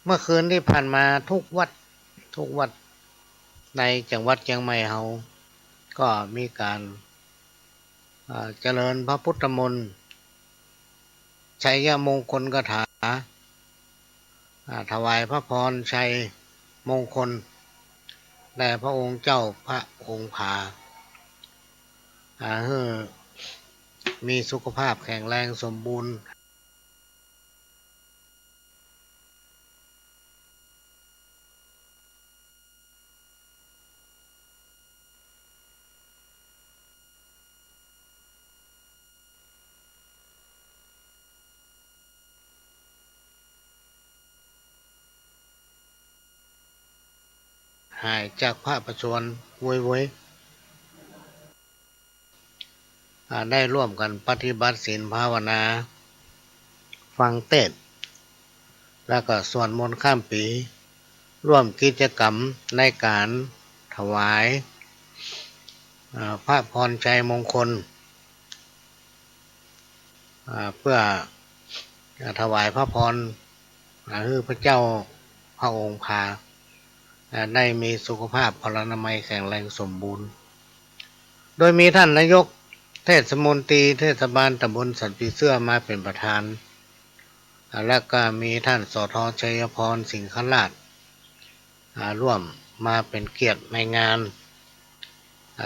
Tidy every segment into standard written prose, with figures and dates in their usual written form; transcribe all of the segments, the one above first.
เมื่อคืนที่ผ่านมาทุกวัดในจังหวัดเชียงใหม่เฮาก็มีการเจริญพระพุทธมนต์ชัยมงคลคาถาถวายพระพรชัยมงคลแด่พระองค์เจ้าพระองค์ผาให้มีสุขภาพแข็งแรงสมบูรณ์หายจากพระประชวรเว้ยได้ร่วมกันปฏิบัติศีลภาวนาฟังเทศน์แล้วก็สวดมนต์ข้ามปีร่วมกิจกรรมในการถวายพระพรชัยมงคลเพื่อถวายพระพรให้พระเจ้าพระองค์พาได้มีสุขภาพพลานามัยแข็งแรงสมบูรณ์โดยมีท่านนายกเทศมนตรีเทศบาลตำบลสันปีเสื้อมาเป็นประธานและก็มีท่านสทชัยพรสิงคราชร่วมมาเป็นเกียรติในงาน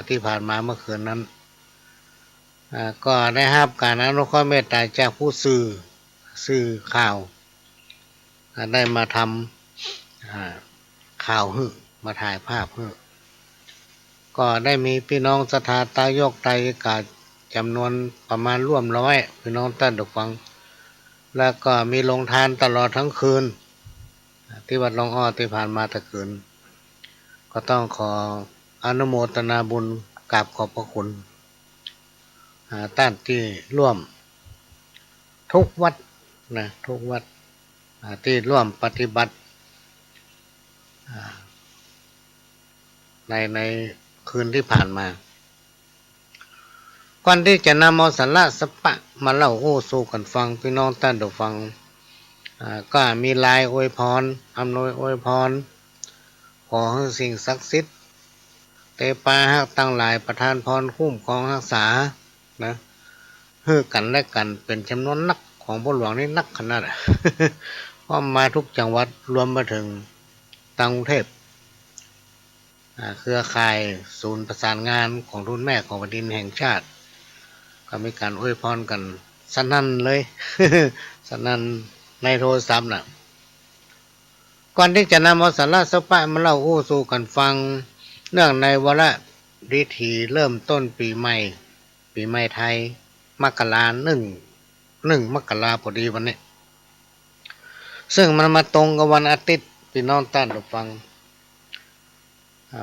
ที่ผ่านมาเมื่อคืนนั้นก็ได้รับการอนุเคราะห์เมตตาจากผู้สื่อข่าวได้มาทำข่าวมาถ่ายภาพก็ได้มีพี่น้องศรัทธาตายกไตรกาจำนวนประมาณร่วมร้อยพี่น้องท่านทุกฟังแล้วก็มีลงทานตลอดทั้งคืนที่วัดหลวงอ้อที่ผ่านมาตะคืนก็ต้องขออนุโมทนาบุญกราบขอบพระคุณท่านที่ร่วมทุกวัดทุกวัดที่ร่วมปฏิบัติในคืนที่ผ่านมาก่อนที่จะนำเอาสาระสปะมาเล่าโอ้สู่กันฟังพี่น้องท่านผู้ฟังก็มีลายอวยพรอำนวยอวยพรขอให้สิ่งศักดิ์สิทธิ์เตปาหักตั้งหลายประทานพรคุ้มครองรักษานะให้กันและกันเป็นจำนวนนักของพระหลวงนี่นักขนาดเพราะมาทุกจังหวัดรวมมาถึงกรุงเทพเครือข่ายศูนย์ประสานงานของรุ่นแม่ของแผ่นดินแห่งชาติก็มีการอวยพรกันสนั่นเลย สนั่นในโทรศัพท์ก่อนที่จะนำเอาสาระสปะมาเล่าอู้สู่กันฟังเนื่องในวาระดิถีเริ่มต้นปีใหม่ไทยมกราหนึ่งมกราพอดีวันนี้ซึ่งมันมาตรงกับวันอาทิตย์พี่น้องท่านผู้ฟัง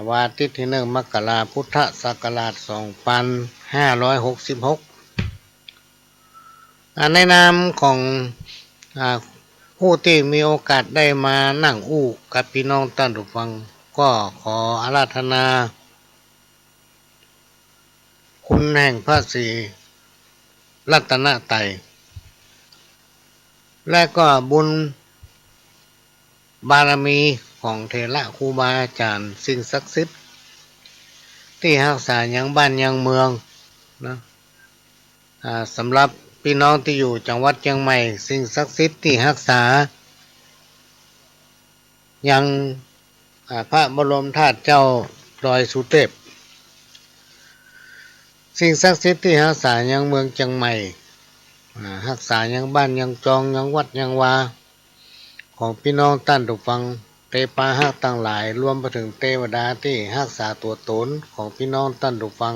วันอาทิตย์ที่1 มกราพุทธศักราช2566ในนามของผู้ที่มีโอกาสได้มานั่งอู้กับพี่น้องท่านผู้ฟังก็ขออาราธนาคุณแห่งพระศรีรัตนตรัยและก็บุญบารมีของเถระครูบาอาจารย์สิ่งศักดิ์สิทธิ์ที่รักษาอย่างบ้านอย่างเมืองนะสำหรับพี่น้องที่อยู่จังหวัดเชียงใหม่สิ่งศักดิ์สิทธิ์ที่รักษายังพระบรมธาตุเจ้าดอยสุเทพสิ่งศักดิ์สิทธิ์ที่รักษายังเมืองเชียงใหม่รักษายังบ้านยังจองยังวัดยังวาของพี่น้องท่านผู้ฟังเตปาหักต่างหลายรวมไปถึงเทวดาที่รักษาตัวตนของพี่น้องท่านผู้ฟัง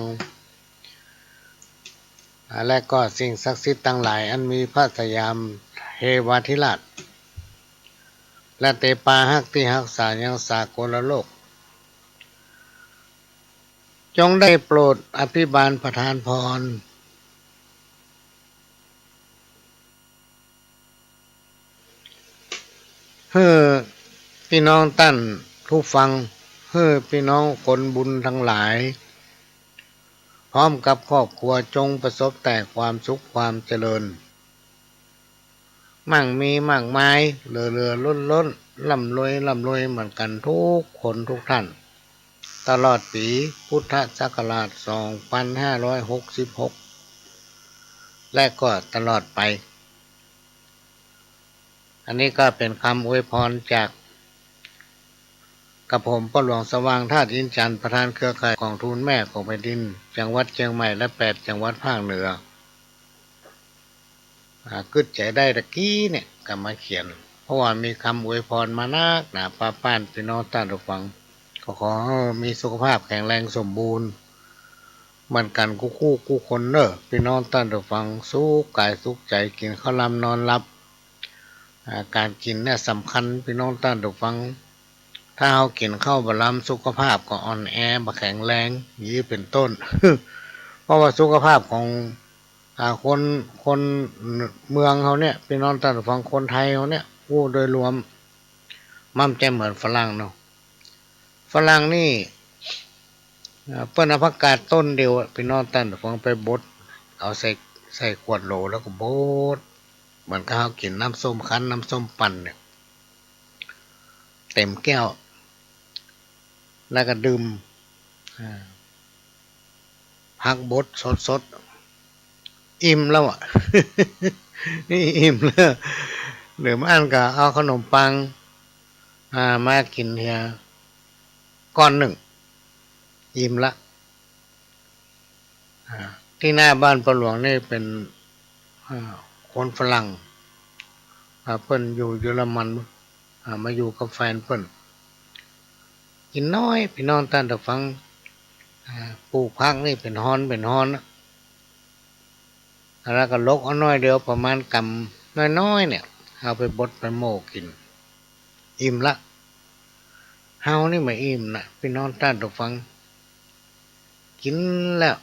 และก็สิ่งศักดิ์สิทธิ์ต่างหลายอันมีพระสยามเทวาธิราชและเตปาหักที่รักษายังสากลโลกจงได้โปรดอภิบาลประทานพรให้พี่น้องท่านผู้ฟังให้พี่น้องคนบุญทั้งหลายพร้อมกับครอบครัวจงประสบแต่ความสุขความเจริญ มั่งมีมากมายเรือล้นร่ำรวยเหมือนกันทุกคนทุกท่านตลอดปีพุทธศักราช2566และก็ตลอดไปอันนี้ก็เป็นคำอวยพรจากกับผมพ่อหลวงสว่างธาตุอินจันทร์ประธานเครือข่ายกองทุนแม่ของแผ่นดินจังหวัดเชียงใหม่และ8จังหวัดภาคเหนือกึดใจได้ตะกี้เนี่ยก็มาเขียนเพราะว่ามีคำอวยพรมานักหนาป้าป้านพี่น้องท่านผู้ฟังก็ขอให้มีสุขภาพแข็งแรงสมบูรณ์เหมือนกันคู่คนเนอะพี่น้องท่านผู้ฟังสุขกายสุขใจกินข้าวลำนอนหลับการกินเนี่ยสำคัญพี่น้องท่านผู้ฟังถ้าเรากินข้าวบะลำสุขภาพก็อ่อนแอบะแข็งแรงนี้เป็นต้น เพราะว่าสุขภาพของคนเมืองเขาเนี่ยพี่น้องท่านผู้ฟังคนไทยเขาเนี่ยผู้โดยรวมมั่นใจเหมือนฝรั่งเนาะฝรั่งนี่เปิ้นเอาผักกาดต้นเดียวพี่น้องท่านผู้ฟังไปบดเอาใส่ขวดโหลแล้วก็บดเหมือนกับเขากินน้ำส้มคั้นน้ำส้มปั่นเนี่ยเต็มแก้วแล้วก็ดื่มพักบดสดอิ่มแล้วอ่ะ นี่อิ่มแล้วหรือมาอันก็เอาขนมปังมากินเฮียก้อนหนึ่งอิ่มละที่หน้าบ้านปลาหลวงนี่เป็นคนฝรั่งเพิ่นอยู่เยอรมันมาอยู่กับแฟนเพิ่นกินน้อยพี่น้องท่านผู้ฟังปลูกพักนี่เป็นฮอนแล้วก็ลกเอาน้อยเดียวประมาณกำน้อยเนี่ยเอาไปบดไปโม่กินอิ่มละเฮานี่ไม่อิ่มนะพี่น้องท่านผู้ฟังกินแล้ว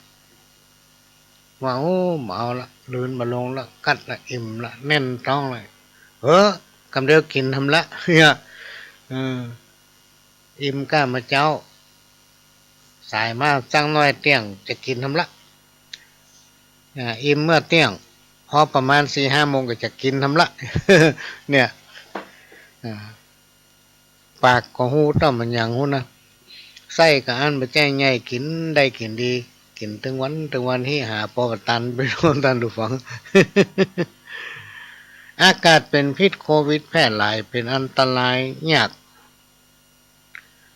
ว่าโอ้เอาละลืนมาลงละกัดละอิ่มละแน่นท้องเลยกำเดียวกินทำละเนี่ยอิ่มก้ามาเจ้าสายมาจังน้อยเตี้ยงจะกินทำละอิ่มเมื่อเตี้ยงพอประมาณ4-5 โมงก็จะกินทำละ เนี่ยปากก็หูต้องมันอย่างหูนะไส้กับอันไปแจ้งใหญ่กินได้กินดีกินถึงวันที่หาปอกตันไปโดนตันดูฟัง อากาศเป็นพิษโควิดแพร่หลายเป็นอันตรายยาก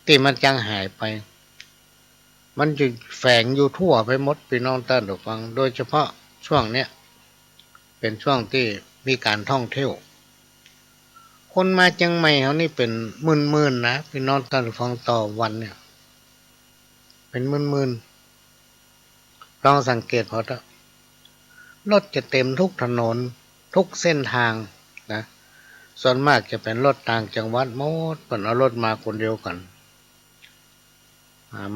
ที่มันจังหายไปมันจะแฝงอยู่ทั่วไปหมดพี่น้องท่านผู้ฟังโดยเฉพาะช่วงเนี้ยเป็นช่วงที่มีการท่องเที่ยวคนมาเชียงใหม่เขานี่เป็นหมื่นนะพี่น้องท่านผู้ฟังต่อวันเนี่ยเป็นหมื่นลองสังเกตพอเถอะรถจะเต็มทุกถนนทุกเส้นทางนะส่วนมากจะเป็นรถต่างจังหวัดหมดเปิดเอารถมาคนเดียวกัน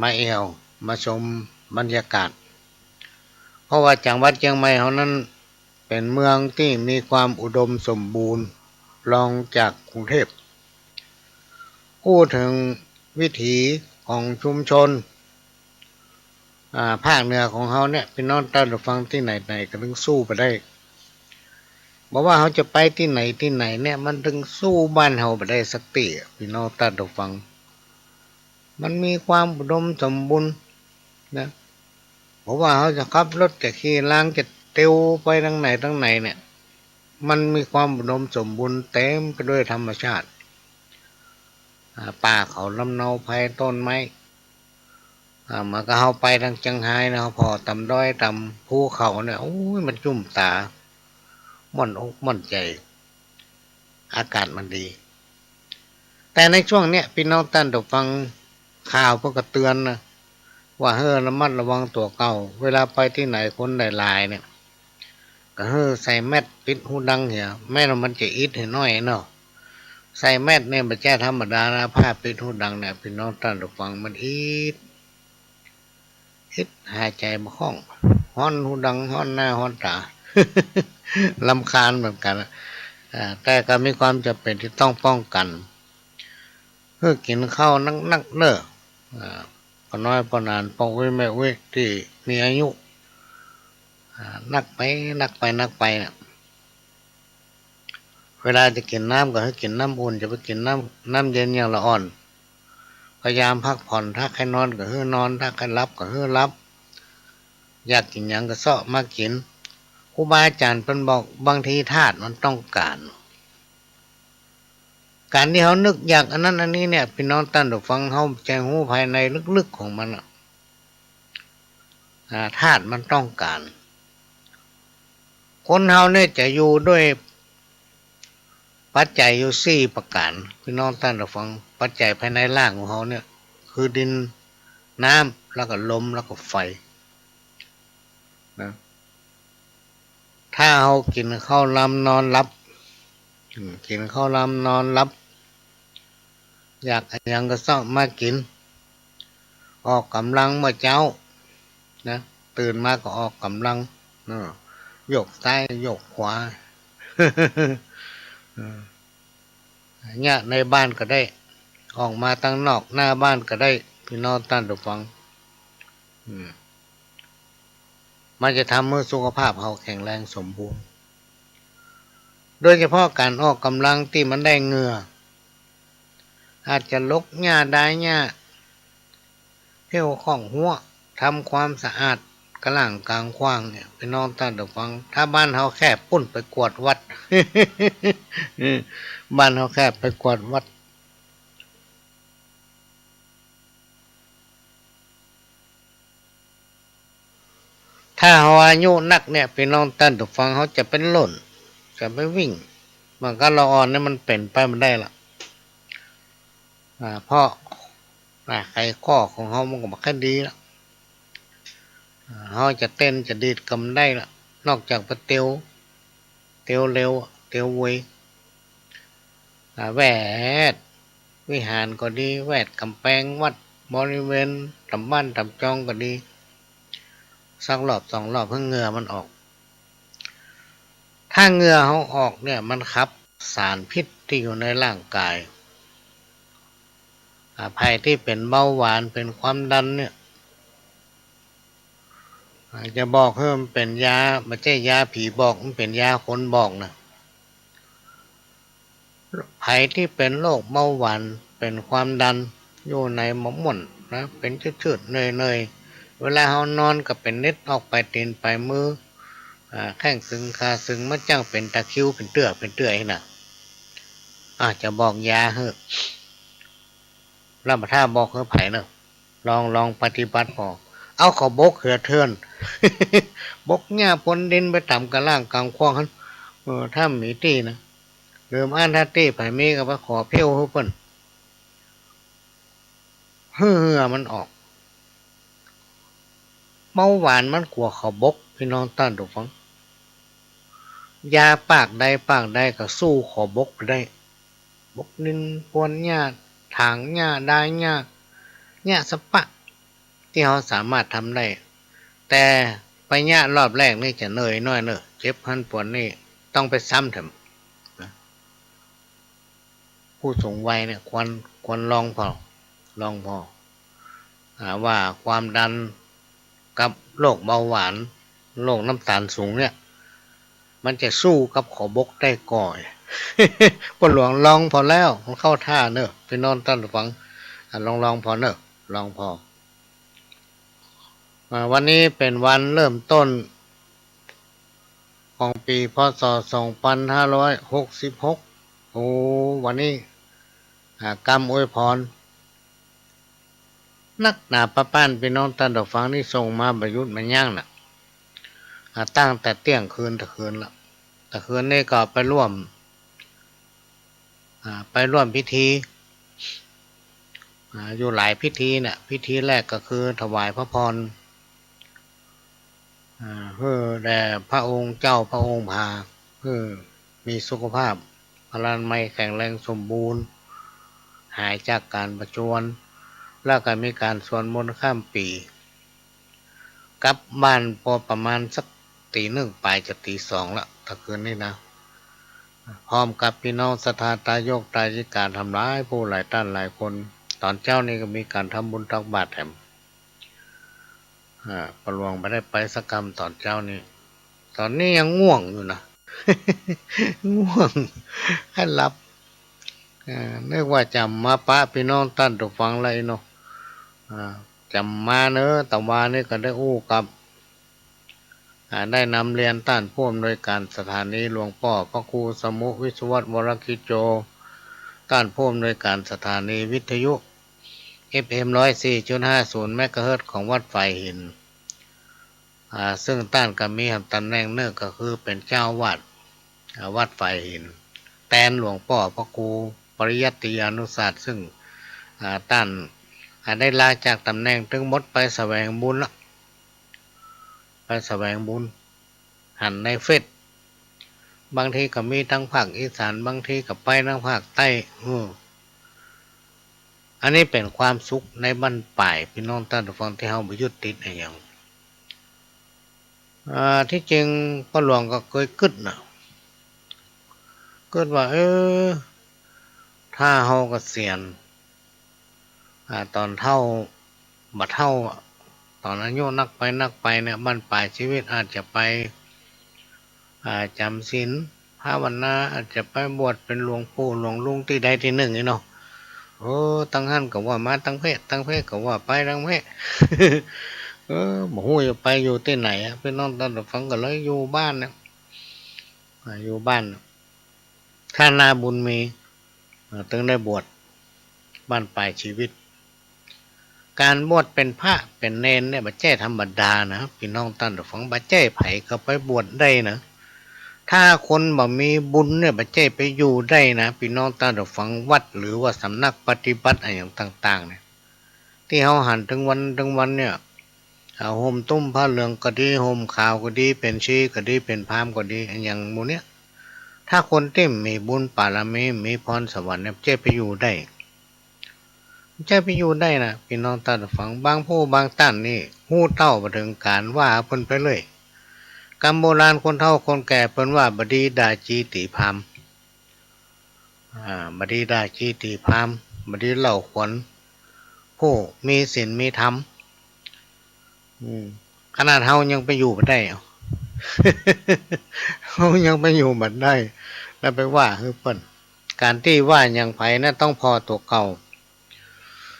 มาเอวมาชมบรรยากาศเพราะว่าจังหวัดเชียงใหม่เขานั้นเป็นเมืองที่มีความอุดมสมบูรณ์รองจากกรุงเทพพูดถึงวิถีของชุมชนภาคเหนือของเขาเนี่ยพี่น้องท่านผู้ฟังที่ไหนก็ถึงสู้ไปได้บอกว่าเขาจะไปที่ไหนเนี่ยมันถึงสู้บ้านเขาไปได้สักทีพี่น้องท่านผู้ฟังมันมีความอุดมสมบูรณ์นะบอกว่าเขาจะขับรถจะขี่ล้างจะเตียวไปทางไหนเนี่ยมันมีความอุดมสมบูรณ์เต็มไปด้วยธรรมชาติป่าเขาลำเนาไผ่ต้นไม้มาก็เขาไปทางจังไห้นะพอตำด้อยตำภูเขาเนี่ยโอ้ยมันจุ่มตาม่อนอกม่อนใจอากาศมันดีแต่ในช่วงเนี้ยพี่น้องท่านต้องฟังข่าวพวกกระเตือนนะว่าระมัดระวังตัวเก่าเวลาไปที่ไหนคนหลายเนี่ยก็ใส่แมสปิดหูดังเหี้ยแม่มันจะอิดให้น้อยเนาะใส่แมสเนี่ยมันแจ้ธรรมดานะผ้าปิดหูดังเนี่ยพี่น้องท่านต้องฟังมันอิดหายใจมาคล่องฮ้อนหูดังฮ้อนหน้าฮ้อนตา ลำคาญเหมือนกันแต่ก็มีความจำเป็นที่ต้องป้องกันเพื่อกินข้าวนักเนอะพอน้อยพอนานปองไว้แม่เว้ยที่มีอายุนักไปนะ เวลาจะกินน้ำก็ให้กินน้ำอุ่นจะไปกินน้ำเย็นอย่างละอ่อนพยายามพักผ่อนถ้าใครนอนก็ให้นอนถ้าใครรับก็ให้รับอยากกินหยังก็เสาะมากินครูบาอาจารย์เป็นบอกบางทีธาตุมันต้องการที่เขานึกอยากอันนั้นอันนี้เนี่ยพี่น้องท่านผู้ฟังเขาใจหูภายในลึกๆของมันธาตุมันต้องการคนเฮาเนี่ยจะอยู่ด้วยปัจจัยอยู่4ประการพี่น้องท่านผู้ฟังปัจจัยภายในร่างของเขาเนี่ยคือดินน้ำแล้วก็ลมแล้วก็ไฟนะถ้าเขากินข้าวลำนอนรับกินข้าวลำนอนรับอยากยังก็ต้องมากินออกกำลังเมื่อเช้านะตื่นมาก็ออกกำลังยกซ้ายยกขวาเนี่ยในบ้านก็ได้ออกมาตั้งนอกหน้าบ้านก็ได้พี่น้องท่านผู้ฟังมันจะทำให้สุขภาพเราแข็งแรงสมบูรณ์โดยเฉพาะการออกกำลังที่มันได้เหงื่ออาจจะลกหญ้าได้หญ้าเที่ยวของหัวทำความสะอาดกระหล่างกลางขว้างเนี่ยพี่น้องท่านผู้ฟังถ้าบ้านเราแค่ปุ้นไปกวดวัด บ้านเราแค่ไปกวดวัดถ้าเขาอายุนักเนี่ยพี่น้องท่านผู้ฟังเขาจะเป็นหล่นจะไปวิ่งมันก็ละอ่อนเนี่ยมันเป็นไปไม่ได้ละเพราะไขข้อของเขามันก็ไม่ค่อยดีละเขาจะเต้นจะดีดกำได้ละนอกจากไปเตียวเร็วเตียวไวแวดวิหารก็ดีแวดกำแพงวัดบริเวณตำบ้านตำจองก็ดีสักรอบ2 รอบเพื่อเหงื่อมันออกถ้าเหงื่อเขาออกเนี่ยมันขับสารพิษที่อยู่ในร่างกายภัยที่เป็นเบาหวานเป็นความดันเนี่ยจะบอกเพิ่มเป็นยาไม่ใช่ยาผีบอกมันเป็นยาคนบอกนะภัยที่เป็นโรคเบาหวานเป็นความดันอยู่ในหมอมม่นนะเป็นชืดๆเนยเวลาเขานอนก็เป็นเน็ดออกไปตีนไปมือแข้งซึงขาซึงมันจังเป็นตะคิวเป็นเตื้อให้น่ะจะบอกยาเฮ้แล้วถ้าบอกเฮ้ไผ่เนอะลองปฏิบัติพอเอาเขาบกเหือเทือน บกหญ้าพนดินไปต่ำกระล่างกลางคว้างถ้ามีตีนะเริ่มอ่านท่าตีไผ่มีกับว่าขอเพี้ยวเฮ้เปิ้นเหือมันออกเบาหวานมันกลัวเขาบกพี่น้องต้านถูกฟังยาปากใดก็สู้ขอบกได้บกนินพวนหญ้าถางหญ้าได้หญ้าสปะที่เขาสามารถทำได้แต่ไปหญ้ารอบแรกนี่จะเหนื่อยน้อยเนอะเจ็บหันปวดนี่ต้องไปซ้ำเถอะผู้สูงวัยเนี่ยควรลองพอว่าความดันกับโรคเบาหวานโรคน้ำตาลสูงเนี่ยมันจะสู้กับขอบกได้ก่อนปวดหลวงลองพอแล้วมันเข้าท่าเนอะพี่น้องท่านฟังลองพอเนอะลองพอวันนี้เป็นวันเริ่มต้นของปีพ.ศ. 2566โอ้วันนี้กรรมอวยพรนักหนาป้าป้านพี่น้องท่านฟังนี่ส่งมาประยุทธ์มันย่างน่ะตั้งแต่เที่ยงคืนตะคืนละตะคืนนี่ก็ไปร่วมพิธีอยู่หลายพิธีเนี่ยพิธีแรกก็คือถวายพระพรเพื่อแด่พระองค์เจ้าพระองค์พาเพื่อมีสุขภาพพลามัยแข็งแรงสมบูรณ์หายจากการประจวนแล้วก็มีการสวดมนต์ข้ามปีกลับบ้านพอประมาณสักตี 1ไปจะตี 2ละตะคืนนี่นะพร้อมกับพี่น้องศรัทธาตายกตายจิการทำร้ายผู้หลายท่านหลายคนตอนเจ้านี่ก็มีการทำบุญตักบาตรแถมประหลวงไม่ได้ไปสักกรรมตอนเจ้านี่ตอนนี้ยังง่วงอยู่นะ ง่วงให้หลับนึกว่าจำมาปะพี่น้องตั้นตัวฟังอะไรเนาะจำมาเนอะแต่ว่านี่ก็ได้อู้กับได้นำเรียนต้านผู้อำนวยการสถานีหลวงพ่อพระครูสมุวิศวัตวรกิจโจต้านผู้อำนวยการสถานีวิทยุ FM 104.50 เมกะเฮิรตซ์ของวัดไฟหินซึ่งต้านก็มีตำแหน่งเนื่อก็คือเป็นเจ้าวัดวัดไฟหินแตนหลวงพ่อพระครูปริยัติยานุศาสตร์ซึ่งต้านได้ลาจากตำแหน่งถึงหมดไปแสวงบุญละไปแสวงบุญหันในเฟซบางทีก็มีทั้งภาคอีสานบางทีก็ไปทั้งภาคใต้อันนี้เป็นความสุขในบรรปลายพี่น้องท่านผู้ฟังที่เฮาบ่ยึดติดอย่างที่จริงพ่อหลวงก็เคยคิดนะคิดว่าถ้าเฮาเกษียณตอนเท่าบัดเท่าตอนอายุนักไปเนี่ยบรรปลายชีวิตอาจจะไปจำศีลภาวนาอาจจะไปบวชเป็นหลวงปู่หลวงลุงที่ใดที่หนึ่งนี่เนาะตั้งหันก็ว่ามาตั้งเพศก็ว่าไปตั้งเพศบ่ฮู้จะไปอยู่ที่ไหนพี่น้องท่านผู้ฟังก็เลยอยู่บ้านนะอยู่บ้านถ้านาบุญมีถึงได้บวชบ้านปลายชีวิตการบวชเป็นพระเป็นเณรเนี่ยบ่ใช่ธรรมดานะพี่น้องท่านผู้ฟังบ่ใช่ไผก็ไปบวชได้นะถ้าคนบ่มีบุญเนี่ยบ่ใช่ไปอยู่ได้นะพี่น้องท่านผู้ฟังวัดหรือว่าสำนักปฏิบัติอะไรอย่างต่างๆเนี่ยที่เฮาหันถึงวันเนี่ยห่มตุ้มผ้าเหลืองก็ดีห่มขาวก็ดีเป็นชีก็ดีเป็นพราหมณ์ก็ดีอย่างหมู่เนี้ยถ้าคนที่มีบุญบารมีมีพรสวรรค์เนี่ยจะไปอยู่ได้นะพี่น้องท่านผู้ฟังบางผู้บางท่านนี่ฮู้เต้าบ่ถึงการว่าเพิ่นไปเลยกรรมโบราณคนเฒ่าคนแก่เพิ่นว่าบดีดาจีติพราหมณ์บดีดาจีติพราหมณ์บดีเหล่าขวัญผู้มีศีลมีธรรมขนาดเฮายังไปอยู่บ่ได้เฮายังไปอยู่บ่ได้แล้วไปว่าเพิ่นการที่ว่าอย่างไผน่ะต้องพอตัวเก่า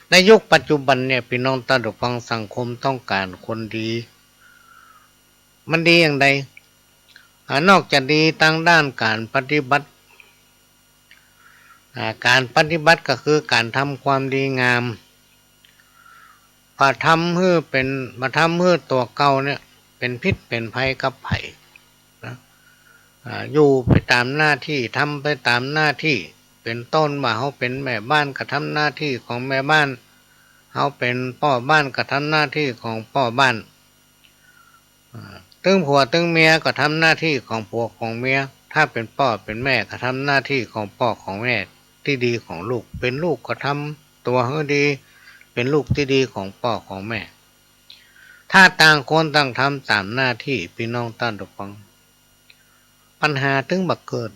ในยุคปัจจุบันเนี่ยพี่น้องท่านผู้ฟังสังคมต้องการคนดีมันดีอย่างใดนอกจากดีทางด้านการปฏิบัติก็คือการทำความดีงามมาทำให้ตัวเก่าเนี่ยเป็นพิษเป็นภัยกับไผ่นะอยู่ไปตามหน้าที่ทำไปตามหน้าที่เป็นต้นว่าเขาเป็นแม่บ้านก็ทำหน้าที่ของแม่บ้านเขาเป็นพ่อบ้านก็ทำหน้าที่ของพ่อบ้านตึงผัวตึงเมียก็ทำหน้าที่ของผัวของเมียถ้าเป็นพ่อเป็นแม่ก็ทำหน้าที่ของพ่อของแม่ที่ดีของลูกเป็นลูกก็ทำตัวให้ดีเป็นลูกที่ดีของพ่อของแม่ถ้าต่างคนต่างทำตามหน้าที่พี่น้องท่านผู้ฟังปัญหาถึงบักเกิด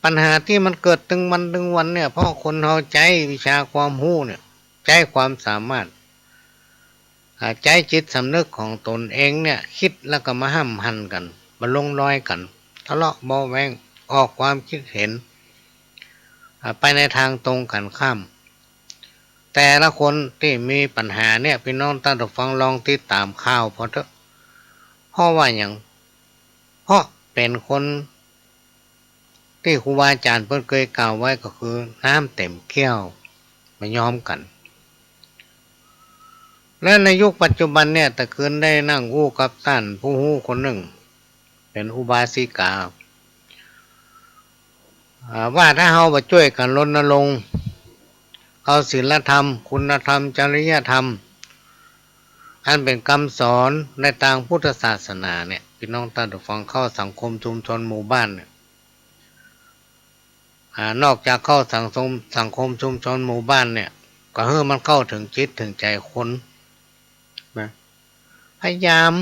ปัญหาที่มันเกิดถึงวันเนี่ยเพราะคนเราใจวิชาความรู้เนี่ยใจความสามารถใจจิตสำนึกของตนเองเนี่ยคิดแล้วก็มาห้ำหันกันมาลงรอยกันทะเลาะเบาแวงออกความคิดเห็นไปในทางตรงกันข้ามแต่ละคนที่มีปัญหาเนี่ยพี่น้องท่านผู้ฟังลองติดตามข่าวเพราะว่าอย่างเพราะเป็นคนที่ครูบาอาจารย์เพิ่นเคยกล่าวไว้ก็คือน้ำเต็มแก้วไม่ยอมกันและในยุคปัจจุบันเนี่ยแต่คืนได้นั่งอู้กับท่านผู้ฮู้คนหนึ่งเป็นอุบาสิกาว่าถ้าเฮามาช่วยกันรณรงค์เอาศีลธรรมคุณธรรมจริยธรรมอันเป็นคำสอนในทางพุทธศาสนาเนี่ยพี่น้องท่านผู้ฟังเข้าสังคมชุมชนหมู่บ้านเนี่ยนอกจากเข้าสังคมชุมชนหมู่บ้านเนี่ยก็ให้มันเข้าถึงจิตถึงใจคนนะพยายาม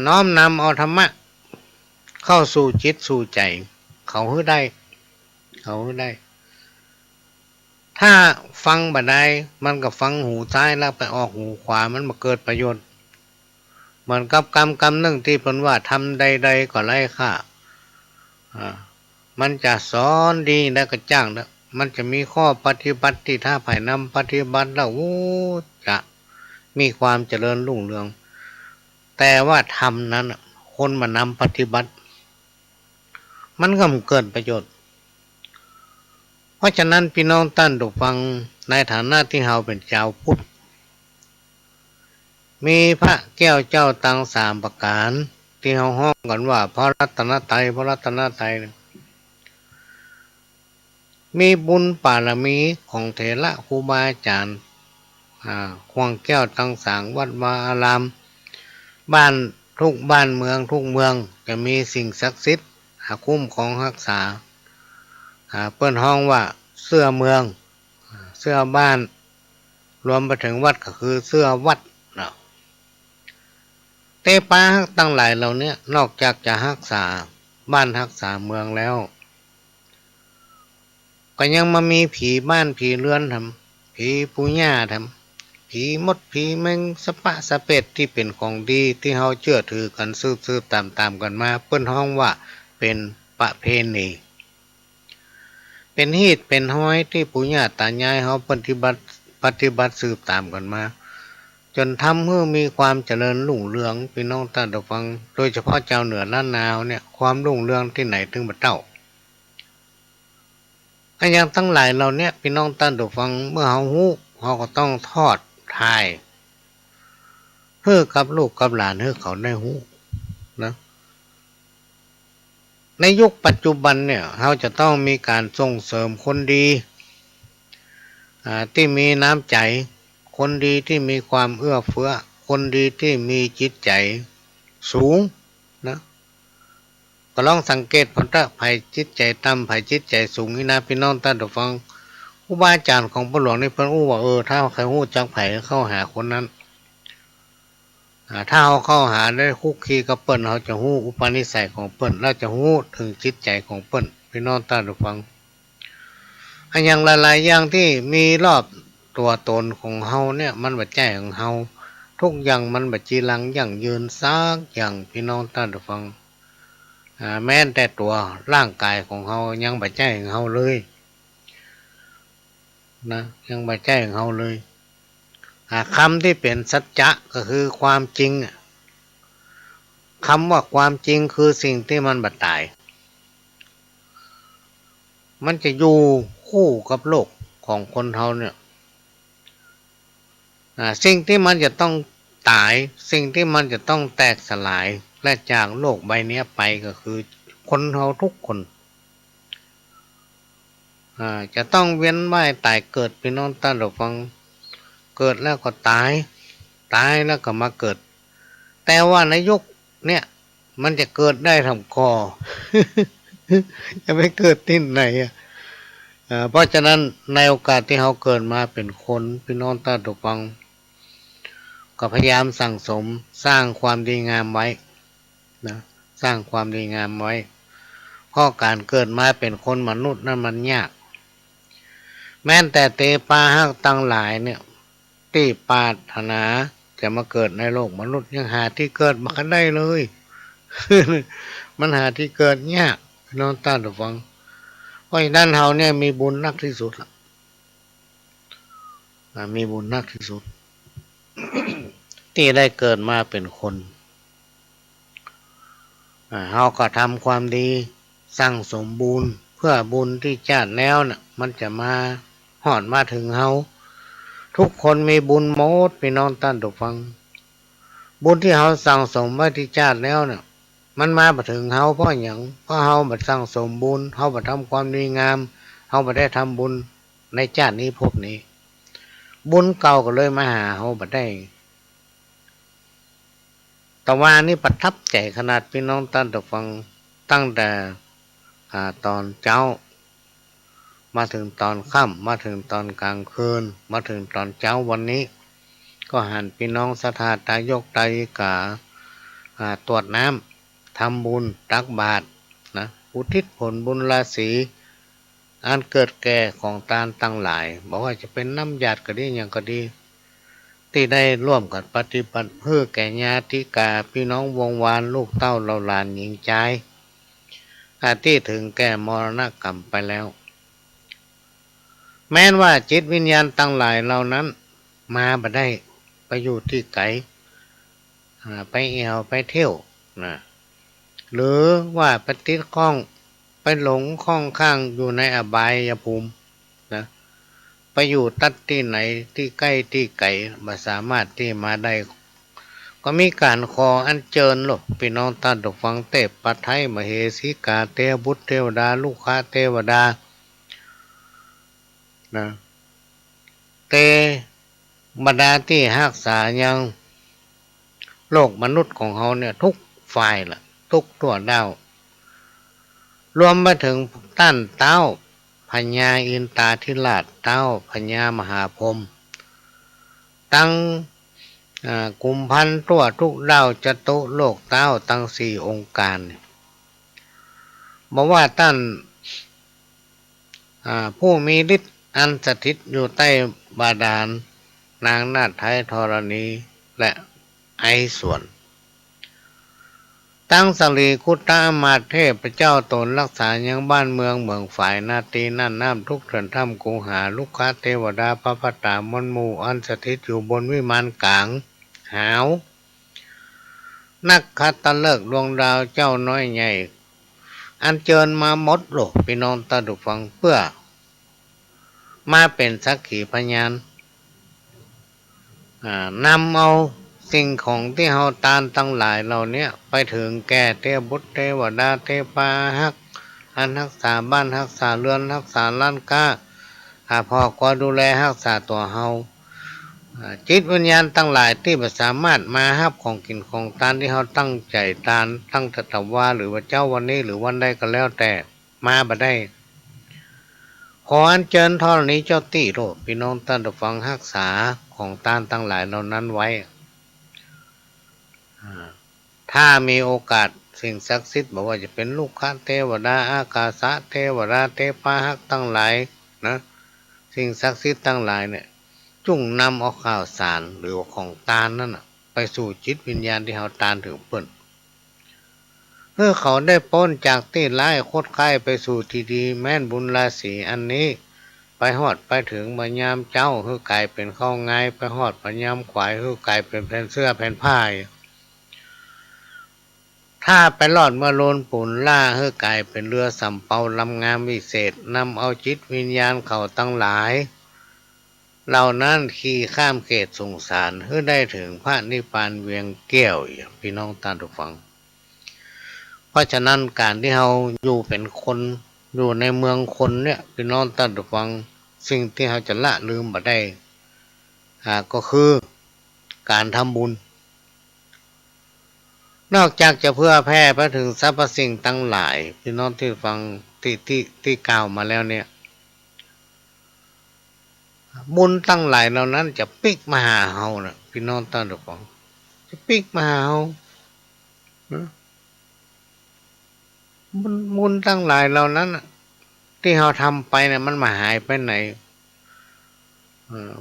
น้อมนำเอาธรรมะเข้าสู่จิตสู่ใจเขาให้ได้ถ้าฟังบ่ได้มันก็ฟังหูซ้ายแล้วไปออกหูขวามันมาเกิดประโยชน์ เหมือนกับกรรมหนึ่งที่เพิ่นว่าทำใดๆก็ไร้ค่ามันจะสอนดีและก็จ้างแล้วมันจะมีข้อปฏิบัติที่ถ้าภายนำปฏิบัติแล้วโอ้จะมีความเจริญรุ่งเรืองแต่ว่าธรรมนั้นคนมานำปฏิบัติมันก็เกิดประโยชน์เพราะฉะนั้นพี่น้องท่านผู้ฟังในฐานะที่เราเป็นชาวพุทธมีพระแก้วเจ้าตังสามประการที่เราห้องกันว่าพระรัตนตรัยพระรัตนตรัยมีบุญบารมีของเถระครูบาอาจารย์ควงแก้วตังสางวัดวาอารามบ้านทุกบ้านเมืองทุกเมืองจะมีสิ่งศักดิ์สิทธิ์คุ้มของรักษาเปิ้นห้องว่าเสื้อเมืองเสื้อบ้านรวมไปถึงวัดก็คือเสื้อวัดเตปาตั้งหลายเหล่านี้นอกจากจะรักษาบ้านรักษาเมืองแล้วก็ยังมามีผีบ้านผีเรือนทำผีปูญ่าทำผีมดผีแมงสปะสะเป็ดที่เป็นของดีที่เฮาเชื่อถือกันซื้อตามกันมาเปิ้นห้องว่าเป็นประเพณีเป็นฮีดเป็นห้อยที่ปู่ย่าตายายเฮาปฏิบัติสืบตามกันมาจนทำให้มีความเจริญรุ่งเรืองพี่น้องท่านผู้ฟังโดยเฉพาะเจ้าเหนือล้านนาวเนี่ยความรุ่งเรืองที่ไหนถึงบ่เต้าอันอย่างทั้งหลายเราเนี่ยพี่น้องท่านผู้ฟังเมื่อเฮาฮู้เฮาก็ต้องทอดทายเพื่อกับลูกกับหลานให้เขาได้ฮู้นะในยุคปัจจุบันเนี่ยเราจะต้องมีการส่งเสริมคนดีที่มีน้ำใจคนดีที่มีความเอื้อเฟื้อคนดีที่มีจิตใจสูงนะก็ลองสังเกตผลถ้าภัยจิตใจต่ำภัยจิตใจสูงนี่นะพี่น้องท่านผู้ฟังครูบาอาจารย์ของพระหลวงนี่เพิ่นอู้ว่าถ้าใครฮู้จักไผเข้าหาคนนั้นถ้าเขาเข้าหาได้คุกคีกับเปิ้นเขาจะฮู้อุปนิสัยของเปิ้นแล้วจะฮู้ถึงจิตใจของเปิ้นพี่น้องท่านผู้ฟังอันอย่างหลายๆอย่างที่มีรอบตัวตนของเฮาเนี่ยมันบ่ใจของเฮาทุกอย่างมันบ่จีรังยั่งยืนซักอย่างพี่น้องท่านผู้ฟังแม้แต่ตัวร่างกายของเฮายังบ่ใจของเฮาเลยนะยังบ่ใจของเฮาเลยคำที่เป็นสัจจะก็คือความจริงคำว่าความจริงคือสิ่งที่มันบ่ตายมันจะอยู่คู่กับโลกของคนเฮาเนี่ยสิ่งที่มันจะต้องตายสิ่งที่มันจะต้องแตกสลายและจากโลกใบนี้ไปก็คือคนเฮาทุกคนจะต้องเวียนว่ายตายเกิดพี่น้องท่านผู้ฟังเกิดแล้วก็ตายแล้วก็มาเกิดแต่ว่าในยุคเนี่ยมันจะเกิดได้ทำคอ จะไปเกิดที่ไหนเพราะฉะนั้นในโอกาสที่เขาเกิดมาเป็นคนพี่น้องท่านผู้ฟังก็พยายามสั่งสมสร้างความดีงามไว้นะสร้างความดีงามไว้เพราะการเกิดมาเป็นคนมนุษย์นั้นมันยากแม้แต่เตปาหักตั้งหลายเนี่ยที่ปรารถนาจะมาเกิดในโลกมนุษย์ยังหาที่เกิดมาได้เลย มันหาที่เกิดยากพี่น้องท่านผู้ฟังเพราะฉะนั้นเฮาเนี่ยมีบุญนักที่สุดละมีบุญนักที่สุด ที่ได้เกิดมาเป็นคนเฮาก็ทำความดีสร้างสมบูรณ์เพื่อบุญที่ชาติแล้วน่ะมันจะมาหอดมาถึงเฮาทุกคนมีบุญหมดพี่น้องท่านผู้ฟังบุญที่เฮาสั่งสมไว้ที่ชาติแล้วน่ะมันมาถึงเฮาเพราะหยังเพราะเฮาบ่สั่งสมบุญเฮาบ่ทำความดีงามเฮาบ่ได้ทำบุญในชาตินี้ภพนี้บุญเก่าก็เลยมาหาเฮาบ่ได้แต่ว่านี่ประทับใจขนาดพี่น้องท่านผู้ฟังตั้งแต่ตอนเช้ามาถึงตอนค่ำมาถึงตอนกลางคืนมาถึงตอนเช้าวันนี้ก็หันพี่น้องศรัทธาทายกไตรกาตรวจน้ำทำบุญตักบาตรนะอุทิศผลบุญราศีอันเกิดแก่ของตาลตั้งหลายบอกว่าจะเป็นน้ำหยาดก็ดีอย่างก็ดีที่ ที่ได้ร่วมกันปฏิบัติเพื่อแก่ญาติกาพี่น้องวงวานลูกเต้าเราหลานหญิงใจที่ถึงแก่มรณกรรมไปแล้วแม้นว่าจิตวิญญาณตั้งหลายเหล่านั้นมาบ่ได้ไปอยู่ที่ไกลไปเอี่ยวไปเที่ยวนะหรือว่าไปติดข้องไปหลงข้องข้างอยู่ในอบายภูมินะไปอยู่ตัดที่ไหนที่ใกล้ที่ไกลไม่สามารถที่มาได้ก็มีการขออัญเชิญหลบพี่น้องท่านทุกฟังเทพปัทไทยมเหสีกาเทวบุตรเทวดาลูกค้าเทวดานะเตบรรดาที่รักษายังโลกมนุษย์ของเขาเนี่ยทุกฝ่ายล่ะทุกตัวดาวรวมไปถึงต้านเต้าพญาอินตาธิราชเต้าพญามหาพรหมตั้งกุมพันตัวทุกดาวจตุโลกเต้าตั้งสี่องค์การบอกว่าท่านผู้มีฤทธิ์อันสถิตอยู่ใต้บาดาลนางนาถไทยธรณีและไอส่วนตั้งสลีคุตตะมาเทพพระเจ้าตนรักษายังบ้านเมืองเมืองฝ่ายนาตีนั่นน้ำทุกเถินถ้ำกุงหาลูกค้าเทวดาพระพัตตามนมูอันสถิตอยู่บนวิมานกลางหาวนักคัตฤกษ์ดวงดาวเจ้าน้อยใหญ่อันเจิญมาหมดโลกพี่น้องตาดุฟังเพื่อมาเป็นสักขีพยานนำเอาสิ่งของที่เฮาตานตั้งหลายเหล่านี้ไปถึงแก่เทพบุตรเทวดาเทพาหักอันรักษาบ้านรักษาเรือนรักษาล้านก้าพอก็ดูแลรักษาตัวเฮาจิตวิญญาณตั้งหลายที่สามารถมาฮับของกินของทานที่เฮาตั้งใจทานตั้งตะว่าหรือว่าเจ้าวันนี้หรือวันใดก็แล้วแต่มาบ่ได้ขออัญเชิญธรณีเจ้าตี้โลกพี่น้องท่านฟังรักษาของทานตั้งหลายเหล่านั้นไว้ถ้ามีโอกาสสิ่งศักดิ์สิทธิ์บอกว่าจะเป็นลูกค้าเทวดาอากาสะเทวดาเทพาหักตั้งหลายนะสิ่งศักดิ์สิทธิ์ตั้งหลายเนี่ยจุ่งนำเอาข่าวสารหรือของตาลนั่นไปสู่จิตวิญญาณที่เขาตาลถึงเปิ้นเพื่อเขาได้พ้นจากที่ร้ายโคตรไข้ไปสู่ที่ดีแม่นบุญราศีอันนี้ไปหอดไปถึงมายามเจ้าคือกลายเป็นข้าวง่ายไปหอดมายามขวายคือกลายเป็นแผ่นเสื้อแผ่นผ้าถ้าไปรอดเมื่อโลนปุ่นล่าคือกลายเป็นเรือสำเภาลำงามวิเศษนำเอาจิตวิญญาณเขาตั้งหลายเหล่านั้นขี่ข้ามเขตสงสารเพื่อได้ถึงพระนิพพานเวียงแก้วพี่น้องตาทุกฟังเพราะฉะนั้นการที่เราอยู่เป็นคนอยู่ในเมืองคนเนี่ยพี่น้องตาทุกฟังสิ่งที่เราจะละลืมบ่ได้ก็คือการทำบุญนอกจากจะเพื่อแผ่ไปถึงสรรพสิ่งทั้งหลายพี่น้องที่ฟังที่กล่าวมาแล้วเนี่ยบุญตั้งหลายเหล่านั้นจะปิกมาหาเฮานะพี่น้องท่านทุกคนจะปิกมาหาเฮาบุญตั้งหลายเหล่านั้นที่เฮาทำไปเนี่ยมันมาหายไปไหน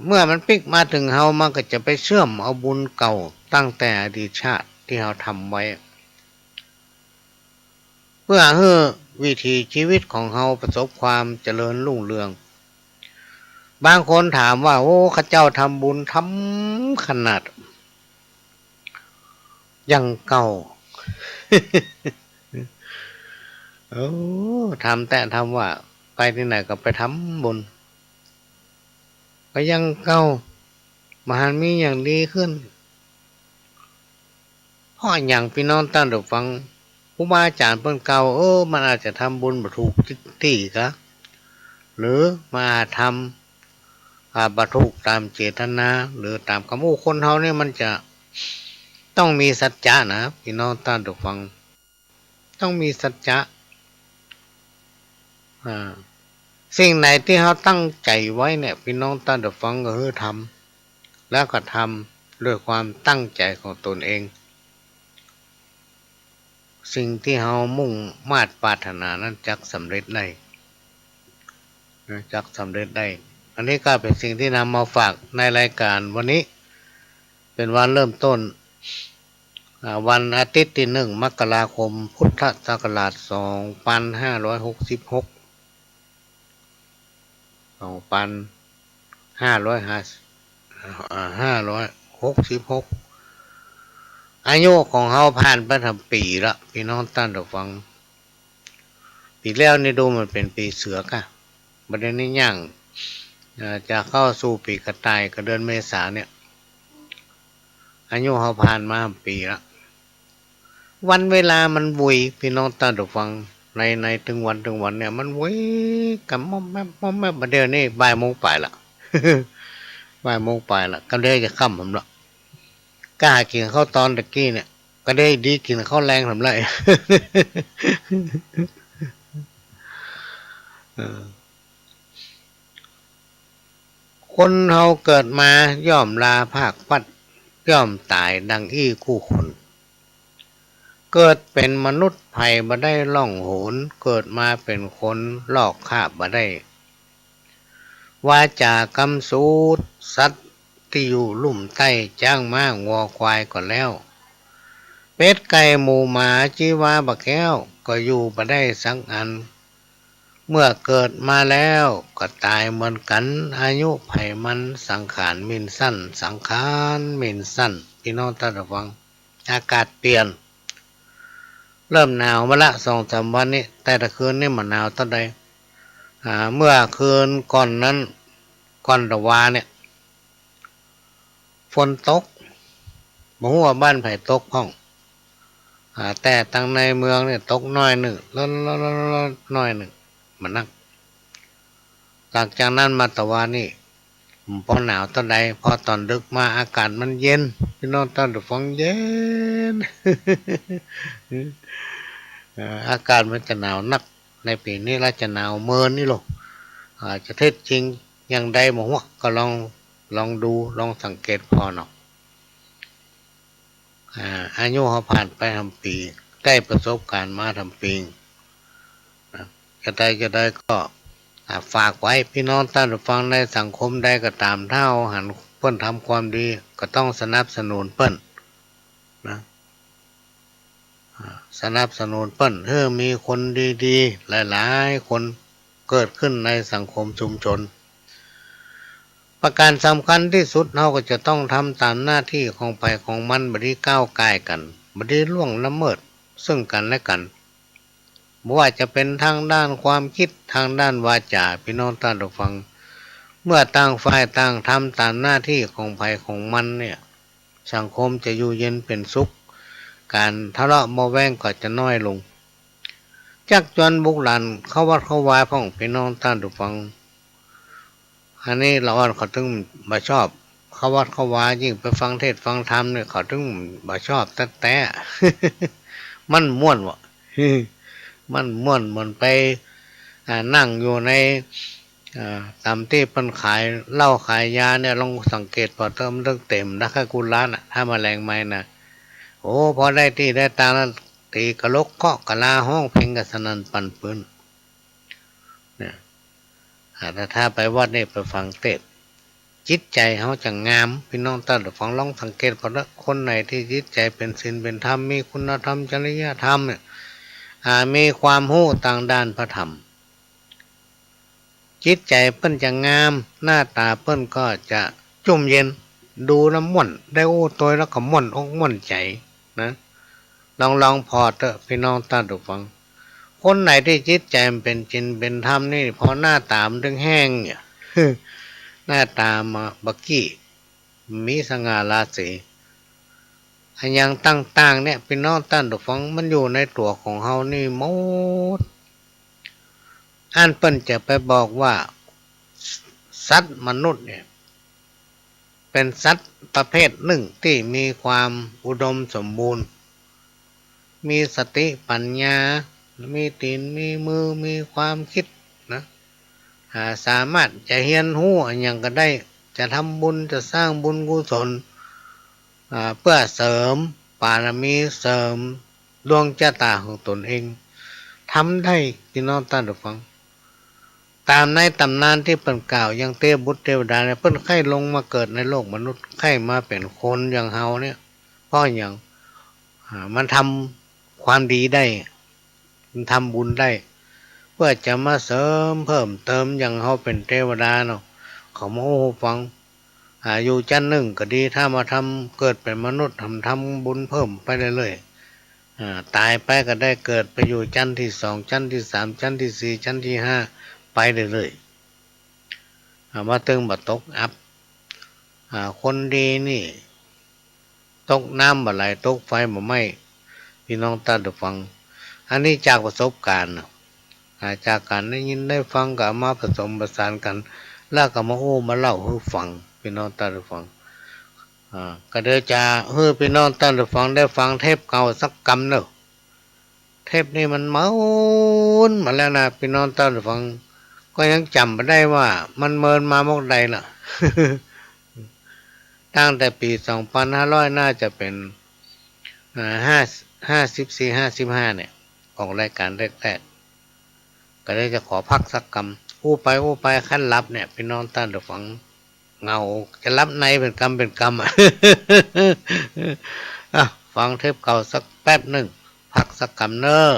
เมื่อมันปิกมาถึงเฮามันก็จะไปเชื่อมเอาบุญเก่าตั้งแต่อดีตชาติที่เฮาทำไว้เพื่อให้วิถีชีวิตของเฮาประสบความเจริญรุ่งเรืองบางคนถามว่าโอ้ข้าเจ้าทำบุญทำขนาดยังเก่า โอ้ทำแต่ทำว่าไปที่ไหนก็ไปทำบุญก็ยังเก่ามันมีอย่างดีขึ้นเพราะอย่างพี่น้องท่านผู้ฟังครูบาอาจารย์เพิ่นเก่ามันอาจจะทำบุญบ่ถูกที่กะหรือมาทำบรรทุกตามเจตนาหรือตามคำพูดคนเฮาเนี่ยมันจะต้องมีสัจจะนะพี่น้องท่านผู้ฟังต้องมีสัจจะสิ่งไหนที่เขาตั้งใจไว้เนี่ยพี่น้องท่านผู้ฟังก็คือทำแล้วก็ทำด้วยความตั้งใจของตนเองสิ่งที่เขามุ่งมาดปรารถนานั้นจักสำเร็จได้จักสำเร็จได้อันนี้ก็เป็นสิ่งที่นำมาฝากในรายการวันนี้ เป็นวันเริ่มต้นวันอาทิตย์ที่1 มกราคมพุทธศักราช2566 2566อายุของเขาผ่านไปทำปีละพี่น้องท่านผู้ฟังปีแล้วนี่ดูมันเป็นปีเสือกะประเด็นนี้ย่างจะเข้าสู่ปีกระต่ายก็เดือนเมษาเนี่ยอายุเขาผ่านมาปีละวันเวลามันวุยพี่น้องท่านผู้ฟังในถึงวันเนี่ยมันวุยกับม่อมแม่ประเดี๋ยวนี้บ่ายโมงไปละ บ่ายโมงไปละก็ได้จะค่ำผมละกล้ากินข้าวตอนตะกี้เนี่ยก็ได้ดีกินข้าวแรงทำไร คนเฮาเกิดมาย่อมลาภาคพัดย่อมตายดังอี้คู่คนเกิดเป็นมนุษย์ไผ่บ่ได้ล่องโหนเกิดมาเป็นคนลอกคาบบ่ได้วาจากำสูดสัตว์ที่อยู่ลุ่มใต้จ้างม้างัวควายก่อนแล้วเป็ดไก่หมูหมาจีวาบะแก้วก็อยู่บ่ได้สักอันเมื่อเกิดมาแล้วก็ตายเหมือนกันอายุไผมันสังขารมินสั้นสังขารมินสั้นพี่น้องท่านผู้ฟังอากาศเปลี่ยนเริ่มหนาวมาละ2-3 วันนี้แต่ละคืนนี่มันหนาวเท่าใดเมื่อคืนก่อนนั้นก่อนตะวาเนี่ยฝนตกบ่ฮู้ว่าบ้านไผตกพ้องแต่ทางในเมืองเนี่ยตกน้อยหนึ่งแล้วน้อยหนึ่งมันนักหลังจากนั้นมาตะวันนี่พอหนาวตอนใดพอตอนดึกมาอากาศมันเย็นพี่น้องตอนดึกฟังเย็น อากาศมันจะหนาวนักในปีนี้เราจะหนาวเมินนี่หรอกจะเท็จจริงอย่างใดหมอก็ลองดูลองสังเกตพอเนาะอายุเขาผ่านไปทำปีได้ประสบการณ์มาทำปีจะได้ก็ฝากไว้พี่น้องท่านผู้ฟังในสังคมใดก็ตามเท่าหันเพิ่นทำความดีก็ต้องสนับสนุนเพิ่นนะสนับสนุนเพิ่นเพื่อมีคนดีๆหลายๆคนเกิดขึ้นในสังคมชุมชนประการสำคัญที่สุดเราก็จะต้องทำตามหน้าที่ของไปของมันบ่ได้ก้าวก่ายกันบ่ได้ล่วงละเมิดซึ่งกันและกันไม่ว่าจะเป็นทางด้านความคิดทางด้านวาจาพี่น้องท่านผู้ฟังเมื่อต่างฝ่ายต่างทำตามหน้าที่ของไปของมันเนี่ยสังคมจะอยู่เย็นเป็นสุขการทะเลาะเบาแวงก็จะน้อยลงจักจวนบุกหลานเข้าวัดเข้าวาพ่องพี่น้องท่านผู้ฟังอันนี้เราอ่านเขาถึงบ่ชอบเข้าวัดเข้าวายิ่งไปฟังเทศฟังธรรมเนี่ยเขาถึงบ่ชอบแต่ มันม่วนวะ มันม่วนมันไปนั่งอยู่ในตามที่เพิ่นขายเหล้าขายยาเนี่ยลองสังเกตพอเติมเรื่องเต็มนะค่ากุลานถ้ามาแรงไม่นะโอ้พอได้ที่ได้ตาแล้วตีกระลกเคาะกะลาห้องเพลงกะสนันปั่นปืนเนี่ยแต่ถ้าไปวัดนี่ไปฟังเทศจิตใจเขาจะงามพี่น้องท่านฟังลองสังเกตพอคนไหนที่จิตใจเป็นศีลเป็นธรรมมีคุณธรรมจริยธรรมเนี่ยมีความรู้ต่างด้านพระธรรมจิตใจเปิ้นจะงามหน้าตาเปิ้นก็จะชุ่มเย็นดูน้ำม่วนได้โอ้ตัวแล้วก็ม่วนอกม่วนใจนะลองพอเถอะพี่น้องท่านผู้ฟังคนไหนที่จิตใจมันเป็นจริงเป็นธรรมนี่พอหน้าตามันถึงแห้งเนี่ย หน้าตามาบักกี้มีสง่าราศีอันยังต่างๆเนี่ยพี่น้องท่านผู้ฟังมันอยู่ในตัวของเฮานี่หมดอันเปิ้นจะไปบอกว่าสัตว์มนุษย์เนี่ยเป็นสัตว์ประเภทหนึ่งที่มีความอุดมสมบูรณ์มีสติปัญญามีตีนมีมือมีความคิดนะสามารถจะเฮียนหู้อย่างก็ได้จะทำบุญจะสร้างบุญกุศลเพื่อเสริมบารมีเสริมดวงชะตาของตนเองทำได้พี่น้องท่านผู้ฟัง ตามในตำนานที่เปิ่นกล่าวยังเทพบุตรเทวดาเนี่ยเพิ่นไข่ลงมาเกิดในโลกมนุษย์ไข่มาเป็นคนอย่างเฮาเนี่ยเพราะอย่างมันทำความดีได้มันทำบุญได้ เพื่อจะมาเสริมเพิ่มเติมอย่างเฮาเป็นเทวดาเนาะเขามาโอ้ฟังอยู่ชั้นหนึ่งก็ดีถ้ามาทำเกิดเป็นมนุษย์ทำบุญเพิ่มไปเรื่อยๆตายไปก็ได้เกิดไปอยู่ชั้นที่สองชั้นที่สามชั้นที่สี่ชั้นที่ห้าไปเรื่อยๆมาตึงบัดตกอับคนดีนี่ตกน้ำบ่ไหลตกไฟบ่ไหม้พี่น้องตาดูฟังอันนี้จากประสบการณ์จากการได้ยินได้ฟังก็มาผสมประสานกันแล้วก็มาโอ้มาเล่าให้ฟังพี่น้องตาดูฟังก็เดี๋ยวจะให้พี่น้องตาดูฟังได้ฟังเทปเก่าสักกำเนอะเทปนี้มันเมามาแล้วนะพี่น้องตาดูฟังก็ยังจำไม่ได้ว่ามันเมินมามกใดล่ะ ตั้งแต่ปี2500น่าจะเป็น54-55เนี่ยออกรายการแรกๆก็เลยจะขอพักสักกำอู้ไปขั้นรับเนี่ยพี่น้องท่านผู้ฟังเงาจะรับในเป็นกำเป็นกำฟังเทปเก่าสักแป๊บหนึ่งพักสักกำเนอะ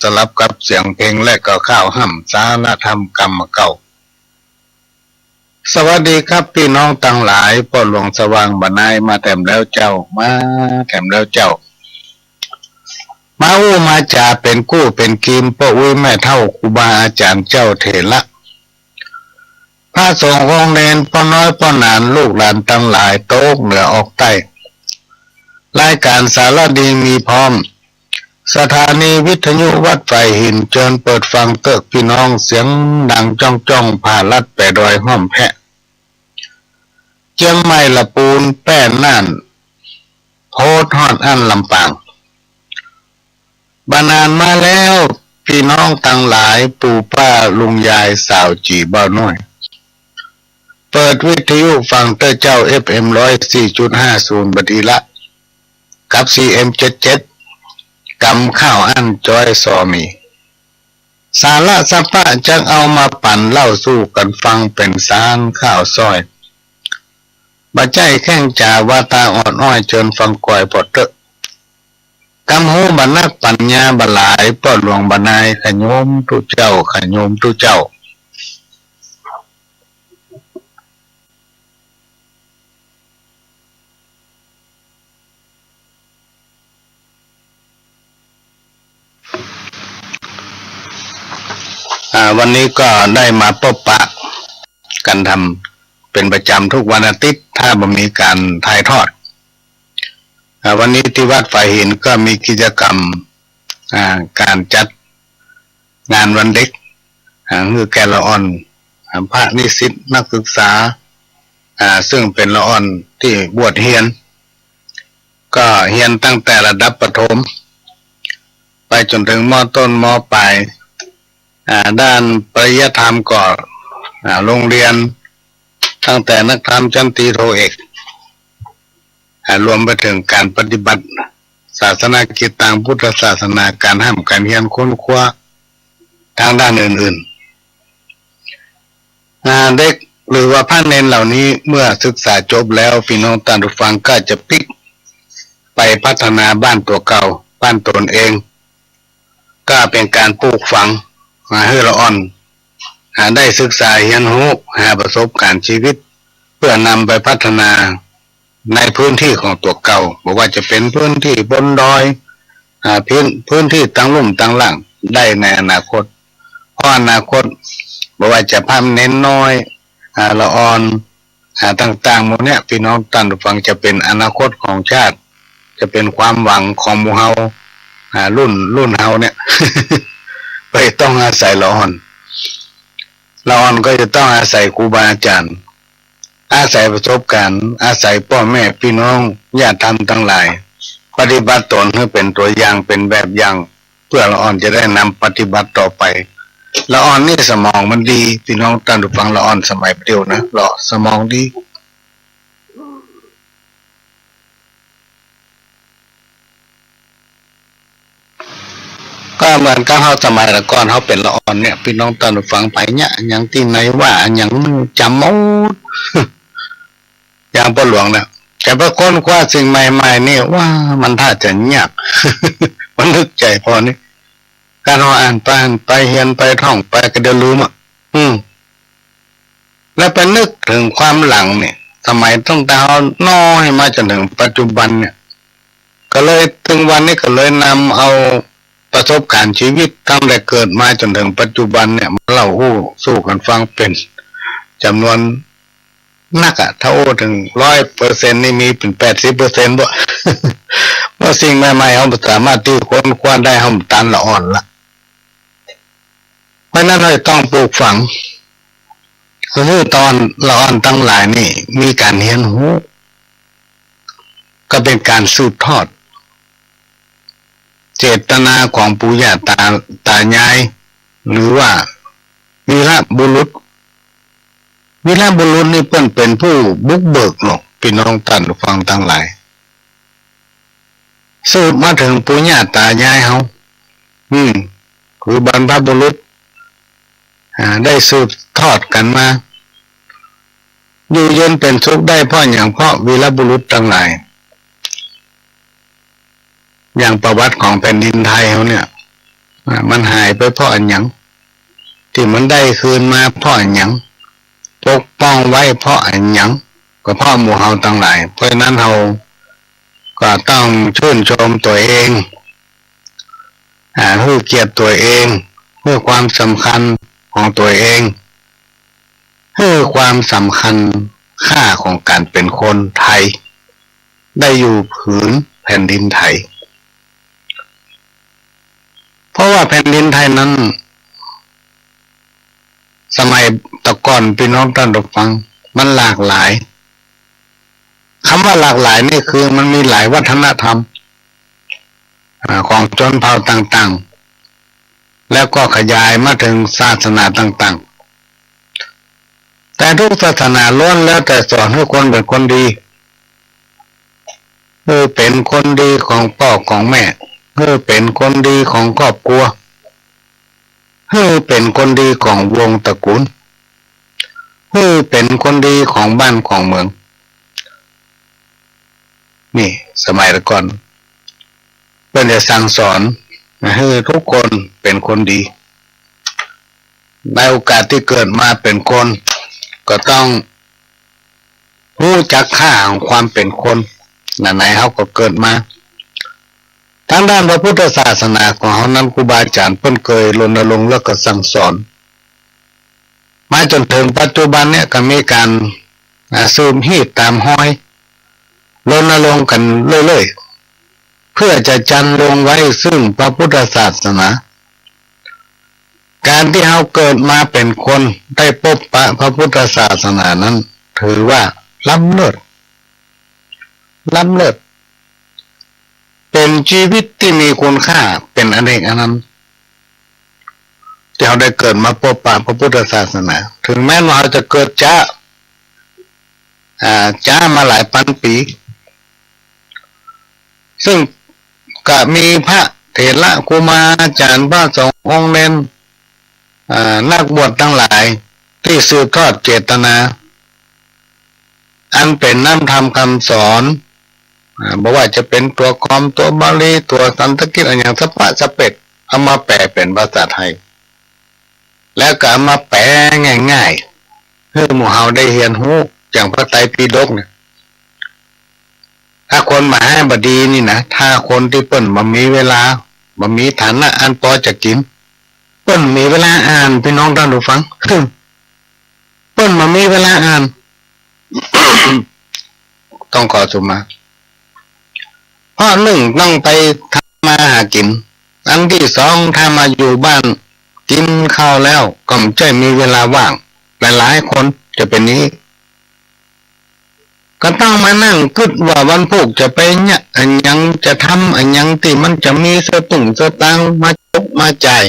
สลับกับเสียงเพลงและก็ข้าวห่ำสารธรรมกรรมเก่าสวัสดีครับพี่น้องทั้งหลายพ่อหลวงสว่างบรรณายมาแถมแล้วเจ้ามาแถมแล้วเจ้ามาอู้มาจาเป็นกู้เป็นกีมพ่ออุ้ยแม่เท่าครูบาอาจารย์เจ้าเถระพระสงฆ์องค์เนนพ่อน้อยพ่อหนานลูกหลานทั้งหลายโต๊ะเหนือออกใต้รายการสารดีมีพร้อมสถานีวิทยุวัดไฟหินเจิญเปิดฟังเติกพี่น้องเสียงดังจ้องผ่าลัดไปดอยห้อมแพะเจียงใหม่ละปูนแป้นน่านโพดฮอดอันลำปางบานานมาแล้วพี่น้องทั้งหลายปู่ป้าลุงยายสาวจีบ้าน้อยเปิดวิทยุฟังเตอเจ้า FM 104.50 บดีละกับ CM 77กำข้าวอันจอยซอมีสาระสัพพะจังเอามาปั่นเล่าสู้กันฟังเป็นสางข้าวซอยบ่ใจแข้งจ่าวาตาอ่อนอ้อยจนฟังก่อยปอดเตอะกำหูบรรนักปัญญาบหลายปอดหลวงบรรนายขโยมทุเจ้าขโยมทุเจ้าวันนี้ก็ได้มาพบปะกันทำเป็นประจำทุกวันอาทิตย์ถ้าบ่มีการถ่ายทอดวันนี้ที่วัดฝ่ายหินก็มีกิจกรรมการจัดงานวันเด็กคือแกละอ่อนพระนิสิตนักศึกษาซึ่งเป็นละอ่อนที่บวชเฮียนก็เฮียนตั้งแต่ระดับประถมไปจนถึงม.ต้นม.ปลายด้านปริยธรรมก็โรงเรียนตั้งแต่นักธรรมชั้นตรีโทเอกรวมไปถึงการปฏิบัติศาสนากิจทางพุทธศาสนาการห้ามการเรียนค้นคว้าทางด้านอื่นๆเด็กหรือว่าพระเนนเหล่านี้เมื่อศึกษาจบแล้วพี่น้องท่านผู้ฟังก็จะพลิกไปพัฒนาบ้านตัวเก่าบ้านตนเองก็เป็นการปลูกฝังให้ละอ่อนได้ศึกษาเรียนรู้หาประสบการณ์ชีวิตเพื่อนำไปพัฒนาในพื้นที่ของตัวเก่าบอกว่าจะเป็นพื้นที่บนดอยพื้นที่ตั้งลุ่มตั้งหลังได้ในอนาคตเพราะอนาคตบอกว่าจะพาเน้นน้อยละอ่อนต่างๆหมดเนี่ยพี่น้องท่านผู้ฟังจะเป็นอนาคตของชาติจะเป็นความหวังของหมู่เฮารุ่นเฮาเนี่ย ไปต้องอาศัยละอ่อนก็จะต้องอาศัยครูบาอาจารย์อาศัยประสบการณ์อาศัยพ่อแม่พี่น้องญาติธรรมทั้งหลายปฏิบัติตนให้เป็นตัวอย่างเป็นแบบอย่างเพื่อละอ่อนจะได้นำปฏิบัติต่อไปละอ่อนนี่สมองมันดีพี่น้องท่านผู้ฟังละอ่อนสมัยเดียวนะสมองดี ก็เหมือนกับเขาสมัยก่อนเขาเป็นละอ่อนเนี่ยพี่น้องตอนฟังไปเนี่ยอย่างที่ไหนว่าอย่างจำหมด อย่างพ่อหลวงเนี่ยแต่พอค้นคว้าสิ่งใหม่ๆนี่ว่ามันถ้าจะยาก มันนึกใจพอนี่การเราอ่านไปเรียนไปท่องไปก็เดี๋ยวรู้อ่ะแล้วไปนึกถึงความหลังเนี่ยสมัยต้องดาวน้อยมาจนถึงปัจจุบันเนี่ยก็เลยถึงวันนี้ก็เลยนำเอาประสบการณ์ชีวิตตั้งแต่เกิดมาจนถึงปัจจุบันเนี่ยมาเล่าสู้กันฟังเป็นจำนวนนักถ้าถึง100%นี่มีเป็น80%บ่ ว่าสิ่งใหม่ๆเขาสามารถที่ค้นคว้าได้เขาตันละอ่อนละเพราะนั้นเราต้องปลูกฝังคือตอนละอ่อนตั้งหลายนี่มีการเรียนรู้ก็เป็นการสืบทอดเจตนาของปู่ย่าตายายหรือว่าวีรบุรุษนี่เป็นผู้บุกเบิกหรอกพี่น้องท่านฟังทั้งหลายสืบมาถึงปู่ย่าตายายเขาคือบรรพบุรุษได้สืบทอดกันมาอยู่เย็นเป็นสุขได้เพราะอย่างเพราะวีรบุรุษทั้งหลายอย่างประวัติของแผ่นดินไทยเขาเนี่ยมันหายไปเพราะอันหยังที่มันได้คืนมาเพราะอันหยังปกป้องไว้เพราะอันหยังก็เพราะหมู่เฮาทั้งหลายเพราะนั้นเฮาก็ต้องชื่นชมตัวเองให้เกียรติตัวเองเพื่อความสำคัญของตัวเองให้ความสำคัญค่าของการเป็นคนไทยได้อยู่ผืนแผ่นดินไทยเพราะว่าแผ่นดินไทยนั้นสมัยตะก่อนพี่น้องท่านผู้ฟังมันหลากหลายคำว่าหลากหลายนี่คือมันมีหลายวัฒนธรรมของชนเผ่าต่างๆแล้วก็ขยายมาถึงศาสนาต่างๆแต่ทุกศาสนาล้วนแล้วแต่สอนให้คนเป็นคนดีเป็นคนดีของพ่อของแม่เป็นคนดีของครอบครัวเป็นคนดีของวงตระกูลเป็นคนดีของบ้านของเมืองนี่สมัยก่อนเพื่อนจะสั่งสอนให้ทุกคนเป็นคนดีในโอกาสที่เกิดมาเป็นคนก็ต้องรู้จักค่าของความเป็นคนไหนเขาก็เกิดมาทางด้านพระพุทธศาสนาของเขานั้นครูบาอาจารย์เพิ่นเคยรณรงค์แล้วก็สั่งสอนมาจนถึงปัจจุบันเนี่ยก็มีการซูมฮีดตามห้อยรณรงค์กันเรื่อยๆเพื่อจะจันลงไว้ซึ่งพระพุทธศาสนาการที่เราเกิดมาเป็นคนได้พบปะพระพุทธศาสนานั้นถือว่าล้ำเลิศเป็นชีวิตที่มีคุณค่าเป็นอเนกอนันต์ที่เราได้เกิดมาพบปะพระพุทธศาสนาถึงแม้ว่าเราจะเกิดจ้ามาหลายพันปีซึ่งก็มีพระเถระครูบาอาจารย์พระสงฆ์องค์เน้นนักบวชทั้งหลายที่สืบทอดเจตนาอันเป็นน้ำธรรมคำสอนบอกว่าจะเป็นตัวคอมตัวบาลีตัวสันสกฤตอะไรอย่างสเปดเอามาแปลเป็นภาษาไทยแล้วก็เอามาแปลง่ายๆเพื่อหมู่เฮาได้เรียนรู้อย่างพระไตรปิฎกเนี่ยถ้าคนมหาบดีนี่นะถ้าคนที่เปิ้นบ่มีเวลาบ่มีฐานะอันพอจะกินเปิ้นมีเวลาอ่านพี่น้องท่านผู้ฟังเปิ้นบ่มีเวลาอ่าน ต้องขอสุมาเพราะหนึ่งต้องไปทำมาหากินอันที่สองถ้ามาอยู่บ้านกินข้าวแล้วก็ไม่ใช่มีเวลาว่างหลายๆคนจะเป็นนี้ก็ต้องมานั่งคิดว่าวันพุธจะไปเนี่ยอันยังจะทำอันยังที่มันจะมีสตังค์มาจกมาจ่าย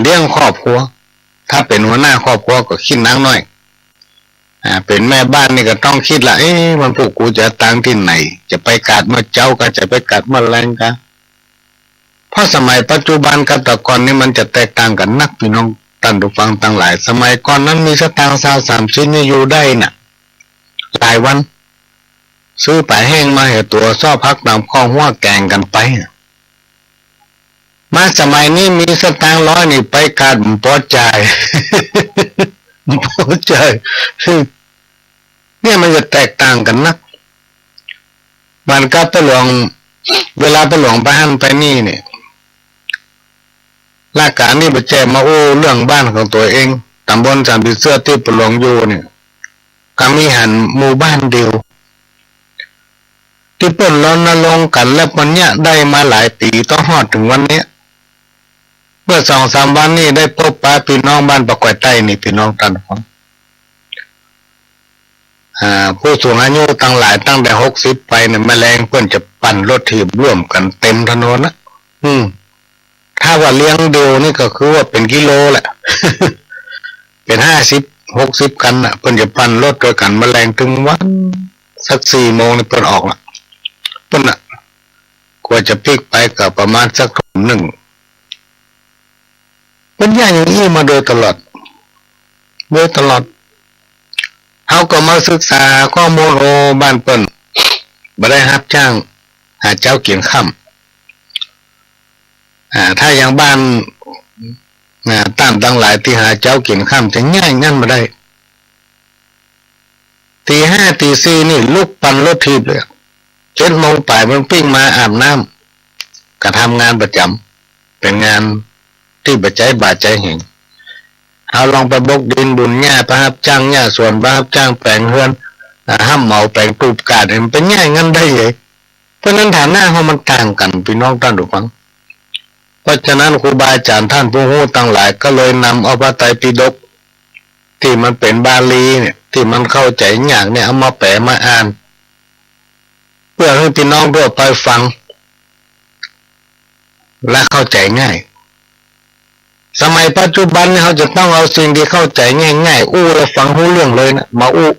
เลี้ยงครอบครัวถ้าเป็นหัวหน้าครอบครัวก็คิดนักหน่อยเป็นแม่บ้านนี่ก็ต้องคิดละวันพุธกูจะตังที่ไหนจะไปกัดมาเจ้าก็จะไปกัดมาแรงกันเพราะ ราะสมัยปัจจุบันกับแต่ก่อนนี่มันจะแตกต่างกันนักพี่น้องท่านผู้ฟังทั้งหลายสมัยก่อนนั้นมีสตางค์20-30นี่อยู่ได้น่ะหลายวันซื้อปลาแห้งมาเหตุตัวซ่อพักตามข้อหัวแกงกันไปมาสมัยนี้มีสตางค์100นี่ไปการพอใจพอใจเนี่ยมันจะแตกต่างกันนักมันก็ไปหลวงเวลาไปหลวงไปหันไปนี่เนี่ยราชการนี่ไปแจกมาโอ้เรื่องบ้านของตัวเองตำบลสามปีเสื้อที่ไปหลวงอยู่เนี่ยก็มีหันหมู่บ้านเดียวที่เปิดรณรงค์กันแล้ววันเนี้ยได้มาหลายปีต้องฮอดถึงวันเนี้ยเมื่อ2-3 วันนี้ได้พบปะพี่น้องบ้านปะกวยใต้นี่พี่น้องท่านฟังผู้สูงอายุตั้งหลายตั้งแต่60ไปเนี่ยแมลงเพื่อนจะปั่นรถถีบร่วมกันเต็มถนนนะถ้าว่าเลี้ยงเดียวนี่ก็คือว่าเป็นกิโลแหละ เป็น50-60คันน่ะเพื่อนจะปั่นรถด้วยกันแมลงถึงวันสัก4 โมงนี่เพื่อนออกละเพื่อนน่ะกว่าจะพลิกไปก็ประมาณสัก1 เป็นอย่างนี้มาโดยตลอดเขาก็มาศึกษาข้อมูลโอบ้านเปิ้นบ่ได้รับจ้างหาเจ้าเกียงค่ำถ้าอย่างบ้านตามตั้งหลายที่หาเจ้าเกียงค่ำจะง่ายงั้นมาได้ตี 5 ตี 4นี่ลุกปั่นรถถีบเลย7 โมงป่ายมันปิ้งมาอาบน้ำก็ทำงานประจำเป็นงานที่บาดใจแห่งเอาลองไปบกดินบุญหญ้าประหับจ้างหญ้าส่วนประหับจ้างแปลงเฮือนห้ามเหมาแปลงปลูกกาดมันเป็นง่ายงั้นได้เลยเพราะนั้นฐานะเขามันต่างกันพี่น้องท่านผู้ฟังเพราะฉะนั้นครูบาอาจารย์ท่านผู้รู้ต่างหลายก็เลยนำเอาพระไตรปิฎกที่มันเป็นบาลีเนี่ยที่มันเข้าใจยากเนี่ยเอามาแปลมาอ่านเพื่อให้พี่น้องทั่วไปฟังและเข้าใจง่ายสมัยปัจจุบันเนี่ยเขาจะต้องเอาสิ่งที่เข้าใจง่ายๆอู้แล้วฟังรู้เรื่องเลยนะมาอู้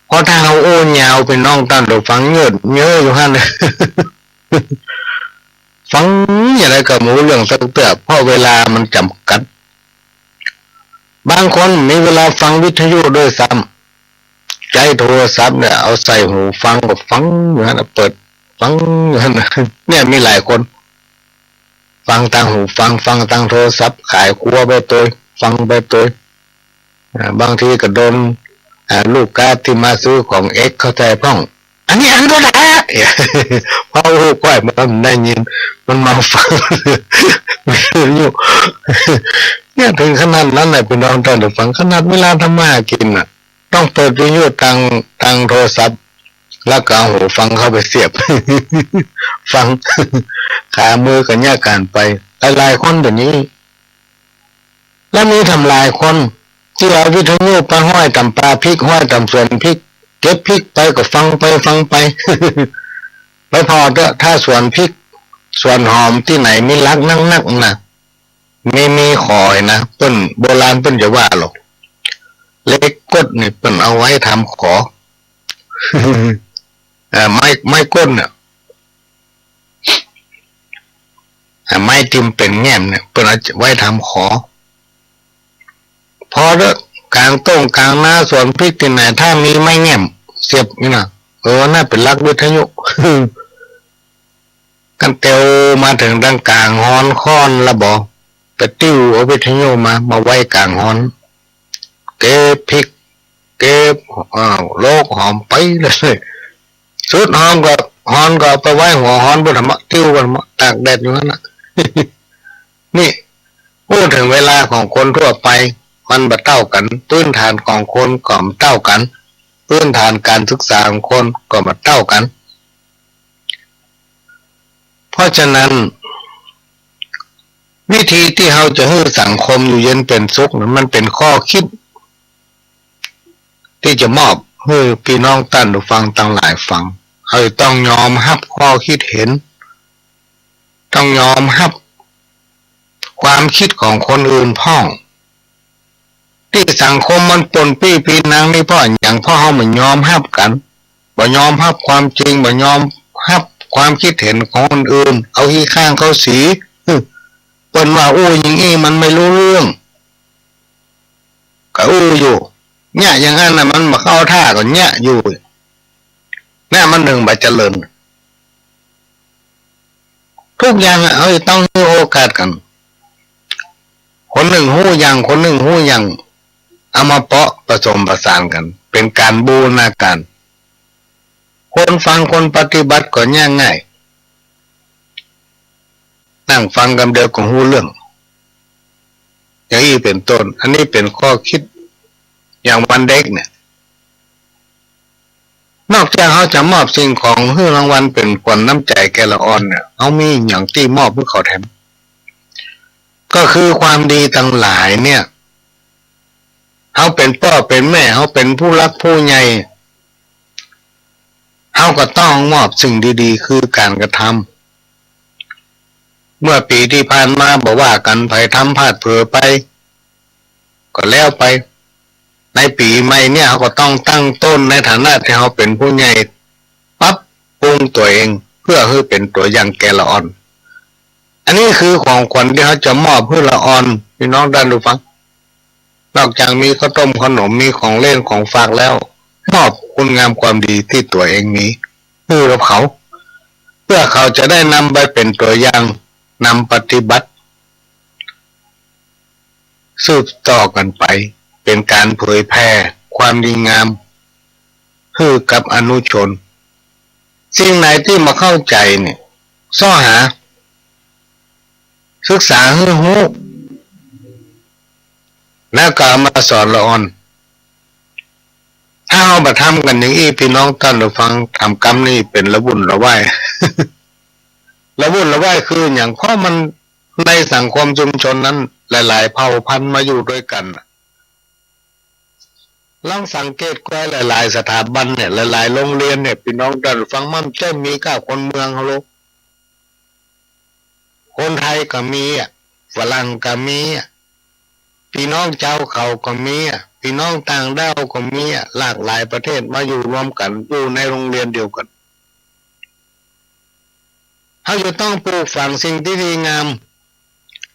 เพราะถ้าเขาอู้ยาวเป็นน้องตั้นเราฟังเยอะอยู่ฮั่น ฟังอย่างไรก็ไม่รู้เรื่องสักเตื้อเพราะเวลามันจำกัดบางคนมีเวลาฟังวิทยุด้วยซ้ำใจโทรศัพท์เนี่ยเอาใส่หูฟังก็ฟังอย่างนั้นเปิดฟังอย่างนั้นเนี่ยมีหลายคนฟังทางหูฟังทางโทรศัพท์ขายครัวไปตัวฟังไปตัวบางทีก็โดนลูกค้าที่มาซื้อของเอ็กเข้าใจพ้องอันนี้อันก็ได้เพราะหูก้อยมันได้ยินมันมาฟังอยู่เนี่ยถึงขนาดนั้นเลยพี่น้องท่านฟังขนาดเวลาทำมากินน่ะต้องเปิดวิทยุทางโทรศัพท์แล้วก็เอาหูฟังเข้าไปเสียบฟังขามือกันแยกกันไปหลายคนแบบนี้แล้วมีทำลายคนที่เอาวิทยุไปห้อยตำปลาพริกห้อยตำส่วนพริกเก็บพริกไปก็ฟังไปไม่พอเถอะถ้าส่วนพริกส่วนหอมที่ไหนมีรักนักนะมีขอยนะเปิ้นโบราณเปิ้นจะว่าหรอกเล็กกดนี่เปิ้นเอาไว้ทำขอไม้ก้นเนี่ยไม้ทิมเป็นแง่มเนี่ยเปิ้นเอาไว้ทำขอพอแล้วกลางต้งกลางหน้าส่วนพริกที่ไหนถ้ามีไม้แง่มเสียบนี่นะน่าเป็นลักวิทยุ กันเตียวมาถึงดังกลางฮอนค้อนละบอไปติ้วเอาวิทยุมาไว้กลางฮอนเก็บพริกเก็บโลกหอมไปเลยสุดหอมก็ฮอนก็ไปไว้หัวฮอนบนธรรมะติ้วบนตากแดดอยู่นั่นนะ นี่พูดถึงเวลาของคนทั่วไปมันบ่เท่ากันพื้นฐานของคนก็ไม่เท่ากันพื้นฐานการศึกษาของคนก็ไม่เท่ากันเพราะฉะนั้นวิธีที่เราจะให้สังคมอยู่เย็นเป็นสุขนั้นมันเป็นข้อคิดที่จะมอบให้พี่น้องท่านผู้ฟังต่างหลายฟังเราต้องยอมรับข้อคิดเห็นต้องยอมรับความคิดของคนอื่นพ้องที่สังคมมันปนปี้นางนี่เพราะอย่างพ่อเขาไม่ยอมรับกันบ่ยอมรับความจริงบ่ยอมรับ ความคิดเห็นของคนอื่นเอาขี้ข้างเขาสีเปิ้นว่าอู้อย่างนี้มันไม่รู้เรื่องก็อู้อยู่เนี่ยอย่างนั้นน่ะมันมาเข้าท่าก็เนี่ยอยู่เนี่ยมันถึงบ่เจริญทุกอย่างเอาต้องให้โอกาสกันคนหนึ่งหู้อย่างคนหนึ่งหู้อย่างเอามาเปาะผสมประสานกันเป็นการบูรณาการคนฟังคนปฏิบัติก็ง่ายนั่งฟังกันเดียวก็หู้เรื่องอย่างนี้เป็นต้นอันนี้เป็นข้อคิดอย่างวันเด็กเนี่ยนอกจากเขาจะมอบสิ่งของให้รางวัลเป็นขวัญน้ำใจแก่ละอ่อนเนี่ยเขามีอย่างที่มอบให้เขาแถมก็คือความดีทั้งหลายเนี่ยเขาเป็นพ่อเป็นแม่เขาเป็นผู้รักผู้ใหญ่เขาก็ต้องมอบสิ่งดีๆคือการกระทำเมื่อปีที่ผ่านมาบอกว่ากันไปทำพลาดเผลอไปก็แล้วไปในปีใหม่เนี่ยเขาก็ต้องตั้งต้นในฐานะที่เขาเป็นผู้ใหญ่ปรับปรุงตัวเองเพื่อให้เป็นตัวอย่างแก่ละอ่อนอันนี้คือของขวัญที่เขาจะมอบเพื่อละอ่อนพี่น้องด้านดูฟังนอกจากมีข้าวต้มขนมมีของเล่นของฝากแล้วมอบคุณงามความดีที่ตัวเองมีให้กับเขาเพื่อเขาจะได้นำไปเป็นตัวอย่างนำปฏิบัติสืบต่อกันไปเป็นการเผยแพร่ความดีงามให้กับอนุชนสิ่งไหนที่มาเข้าใจเนี่ยซ้อหาศึกษาให้รู้แล้วก็มาสอนละอ่อนถ้าเอามาทำกันอย่างนี้พี่น้องท่านผู้ฟังทำกรรมนี่เป็นละบุญละไหว ละบุญละไหวคืออย่างเพราะมันในสังคมชุมชนนั้นหลายๆเผ่าพันธุ์มาอยู่ด้วยกันลองสังเกตก็หลายๆสถาบันเนี่ยหลายๆโรงเรียนเนี่ยพี่น้องท่านผู้ฟังมั่นใจมีก้าคนเมืองเขาลูกคนไทยก็มีฝรั่งก็มีพี่น้องเจ้าเขาก็มีพี่น้องต่างด้าวก็มีหลากหลายประเทศมาอยู่รวมกันอยู่ในโรงเรียนเดียวกันเขาจะต้องปลูกฝังสิ่งที่ดีงาม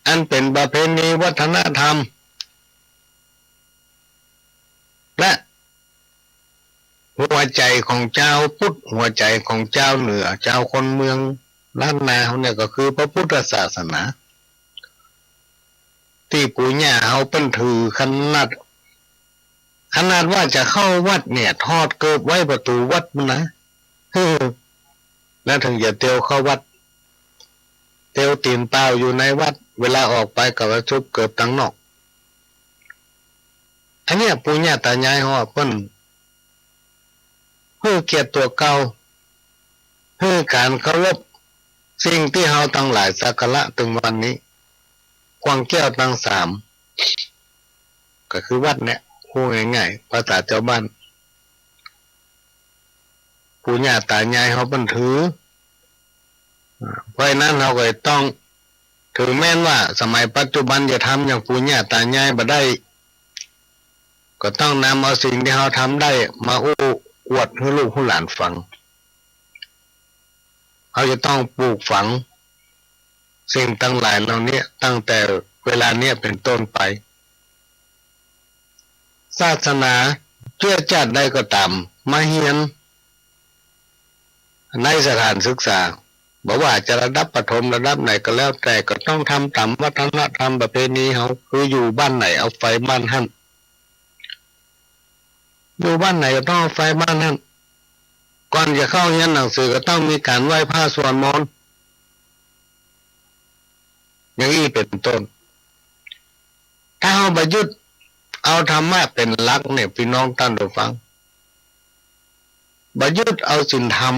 อันเป็นประเพณีวัฒนธรรมและหัวใจของเจ้าพุทธหัวใจของเจ้าเหนือเจ้าคนเมืองล้านนาเนี่ยก็คือพระพุทธศาสนาที่ปู่ย่าเขาเป็นถือขนาดว่าจะเข้าวัดเนี่ยทอดเกิบไว้ประตูวัดมันนะแล้วถึงอย่าเตียวเข้าวัดเตียวตีนเปล่าอยู่ในวัดเวลาออกไปกับว่าชุบเกิบตั้งนอกอันเนี้ยปู่ย่าตายายเขาเพิ่นเพื่อเกียรติตัวเก่าเพื่อการเคารพสิ่งที่เราตั้งหลายสักการะถึงวันนี้กวางแก้วตั้งสามก็คือวัดเนี่ยพูดง่ายๆภาษาเจ้าบ้านปู่ย่าตายายเขาบันถือเพราะนั้นเราก็ต้องถือแม้นว่าสมัยปัจจุบันจะทำอย่างปู่ย่าตายายบ่ได้ก็ต้องนำเอาสิ่งที่เขาทำได้มาอวดให้ลูกให้หลานฟังเขาจะต้องปลูกฝังสิ่งตั้งหลายเหล่านี้ตั้งแต่เวลาเนี้ยเป็นต้นไปศาสนาเชื่อจัดได้ก็ตามมาเฮียนในสถานศึกษาบอกว่าจะระดับประถมระดับไหนก็แล้วแต่ก็ต้องทำตามวัฒนธรรมประเพณีเขาคืออยู่บ้านไหนเอาไฟบ้านหั่นอยู่บ้านไหนก็ต้องเอาไฟบ้านหั่นก่อนจะเข้าเรียนหนังสือก็ต้องมีการไหว้พระสวดมนต์อย่างนี้เป็นต้นถ้าเอาประยุทธ์เอาธรรมะเป็นหลักเนี่ยพี่น้องท่านผู้ฟังประยุทธ์เอาศีลธรรม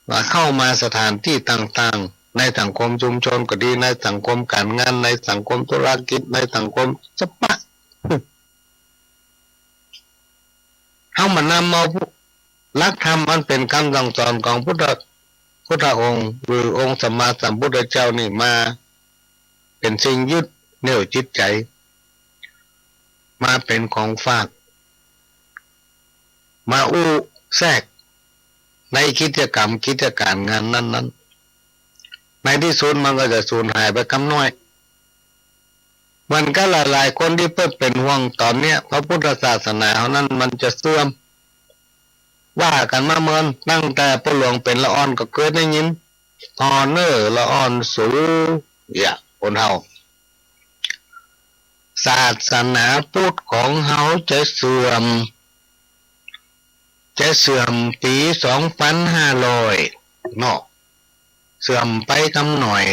มาเข้ามาสถานที่ต่างๆในสังคมชุมชนก็ดีในสังคมการงานในสังคมธุรกิจในสังคมสปะเอามานำเอาหลักธรรมอันเป็นคำสั่งสอนของพุทธองค์หรือองค์สัมมาสัมพุทธเจ้านี่มาเป็นสิ่งยึดเหนี่ยวจิตใจมาเป็นของฝากมาแทรก ในกิจกรรมกิจการงานนั้นๆในที่สุดมันก็จะสูญหายไปกำน้อยมันก็หลายๆคนที่เพิ่งเป็นห่วงตอนเนี้ยพระพุทธศาสนาเขานั้นมันจะเสื่อมว่ากันมาเมินตั้งแต่พระหลวงเป็นละอ่อนก็เกิดได้ยินออเนอร์ละอ่อนสูอย่าคนเฮาศาสนาพุทธของเฮาจะเสื่อมปี2500เนาะเสื่อมไปกำหน่อย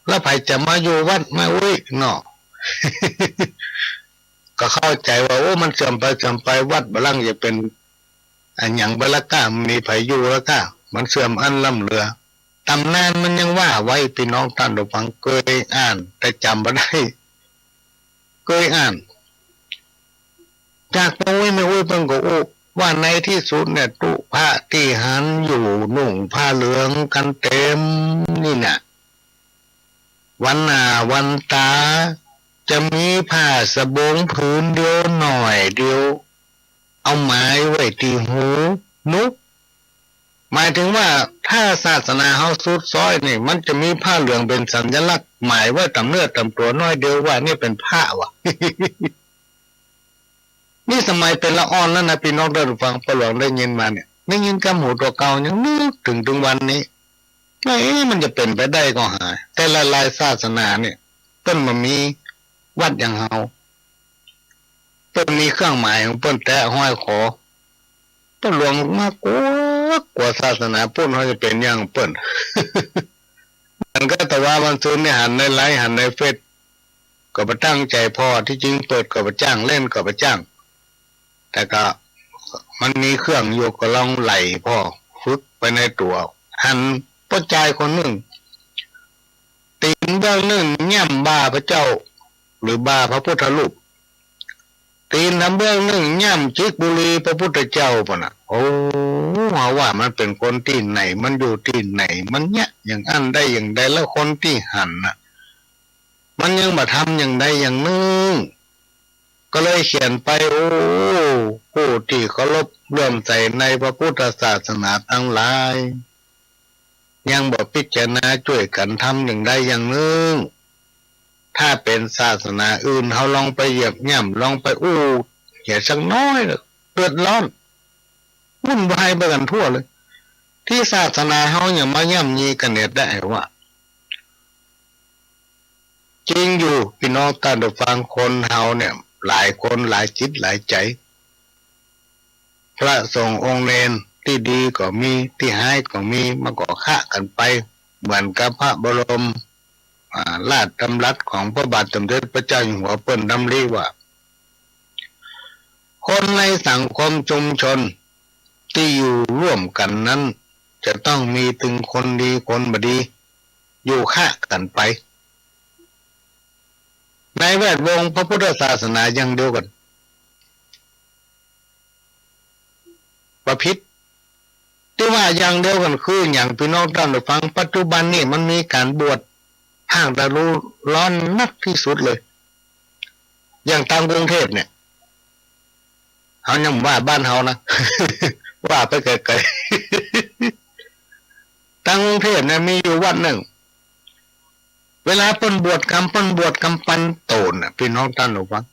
แล้วไผจะมาอยู่วัดมาอุ้ยเนาะ ก็เข้าใจว่ามันเสื่อมไปวัดบลังจะเป็นอันหยังบละก้ามีไผอยู่แล้วก้ามันเสื่อมอันล่ำเรือตำนานมันยังว่าไว้พี่น้องท่านผู้ฟังเคยอ่านแต่จำไม่ได้เคยอ่านจากไม่อุ้ยเพิ่งก็ว่าในที่สุดเนี่ยตุพระที่หันอยู่นุ่งผ้าเหลืองกันเต็มนี่น่ะวันหน้าวันตาจะมีผ้าสบงผืนเดียวหน่อยเดียวเอาไม้ไว้ที่หูนุกหมายถึงว่าถ้าศาสนาเฮาสุดซอยนี่มันจะมีผ้าเหลืองเป็นสัญลักษณ์หมายไว้ตำเนื้อตำตัวน้อยเดียวว่านี่เป็นผ้าวะ นี่สมัยเป็นละอ่อนแล้วนะพี่น้องได้ฟังพระหลวงได้ยินมาเนี่ยได้ยินกับหูตัวเก่ายังนึกถึงวันนี้มันจะเป็นไปได้ก็หาแต่หลายศาสนาเนี่ยเพิ่นมามีวัดอย่างเฮาเพิ่นมีเครื่องหมายของเพิ่นแต่ห้อยขอพระหลวงมากกว่าศาสนาพุทธเขาจะเป็นอย่างเปิ้น มันก็แต่ว่ามันซื้อในหันในไลฟ์หันในเฟซก็ไปตั้งใจพอที่จริงเปิดก็ไปจ้างเล่นก็ไปจ้างแต่ก็มันมีเครื่องอยู่ก็ลองไหลพ่อฝึกไปในตัวหันพ่อใจคนหนึ่งตีนเบื้องหนึ่งแง่มบ้าพระเจ้าหรือบ้าพระพุทธรูปตีนทำเบื้องหนึ่งแง่มจิกบุรีพระพุทธเจ้าป่ะนะว่ามันเป็นคนที่ไหนมันอยู่ที่ไหนมันเนี่ยอย่างอันได้อย่างใดแล้วคนที่หันน่ะมันยังมาทำอย่างใดอย่างนึงก็เลยเขียนไปผู้ที่เคารพเลื่อมใสในพระพุทธศาสนาทั้งหลายยังบอกพิจารณาช่วยกันทำอย่างใดอย่างนึงถ้าเป็นศาสนาอื่นเขาลองไปเหยียบย่ำลองไปเหี้ยสักน้อยเดือดร้อนวุ่นวายไปกันทั่วเลยที่ศาสนาเขาอย่างมาย่ำยีกันเนี่ยได้ว่าจริงอยู่พี่น้องท่านผู้ฟังคนเฮาเนี่ยหลายคนหลายจิตหลายใจพระสงฆ์องค์เนรที่ดีก็มีที่หายก็มีมันก็ฆ่ากันไปเหมือนกับพระบรมราชดำรัสของพระบาทสมเด็จพระเจ้าอยู่หัวเปิ้นดำริว่าคนในสังคมชุมชนที่อยู่ร่วมกันนั้นจะต้องมีถึงคนดีคนบดีอยู่ฆ่ากันไปในแวดวงพระพุทธศาสนายังเดียวกันประพิษที่ว่าอย่างเดียวกันคืออย่างพี่น้องท่านผู้ฟังปัจจุบันนี่มันมีการบวชห่างตะลุร้อนนักที่สุดเลยอย่างตามกรุงเทพเนี่ยเขายังว่าบ้านเขานะ ว่าไปไกลๆตั้งกรุงเทพเนี่ยมีอยู่วัดหนึ่งเวลาเปิ้นบวชกำปันโตนน่ะพี่น้องท่านผู้ฟัง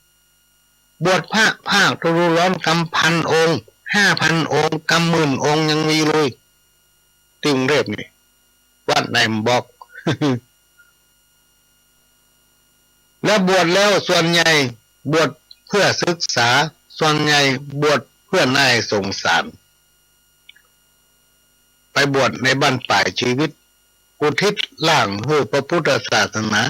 บวชพระภาคตะลุร้อนกำพันองค์5,000 องค์กำ10,000 องค์ยังมีเลยที่กรุงเทพนี่วัดไหนบอก แล้วบวชแล้วส่วนใหญ่บวชเพื่อศึกษาส่วนใหญ่บวชเพื่อนายสงสารไปบวชในบ้านปลายชีวิตอุทิศล่างให้พระพุทธศาสนา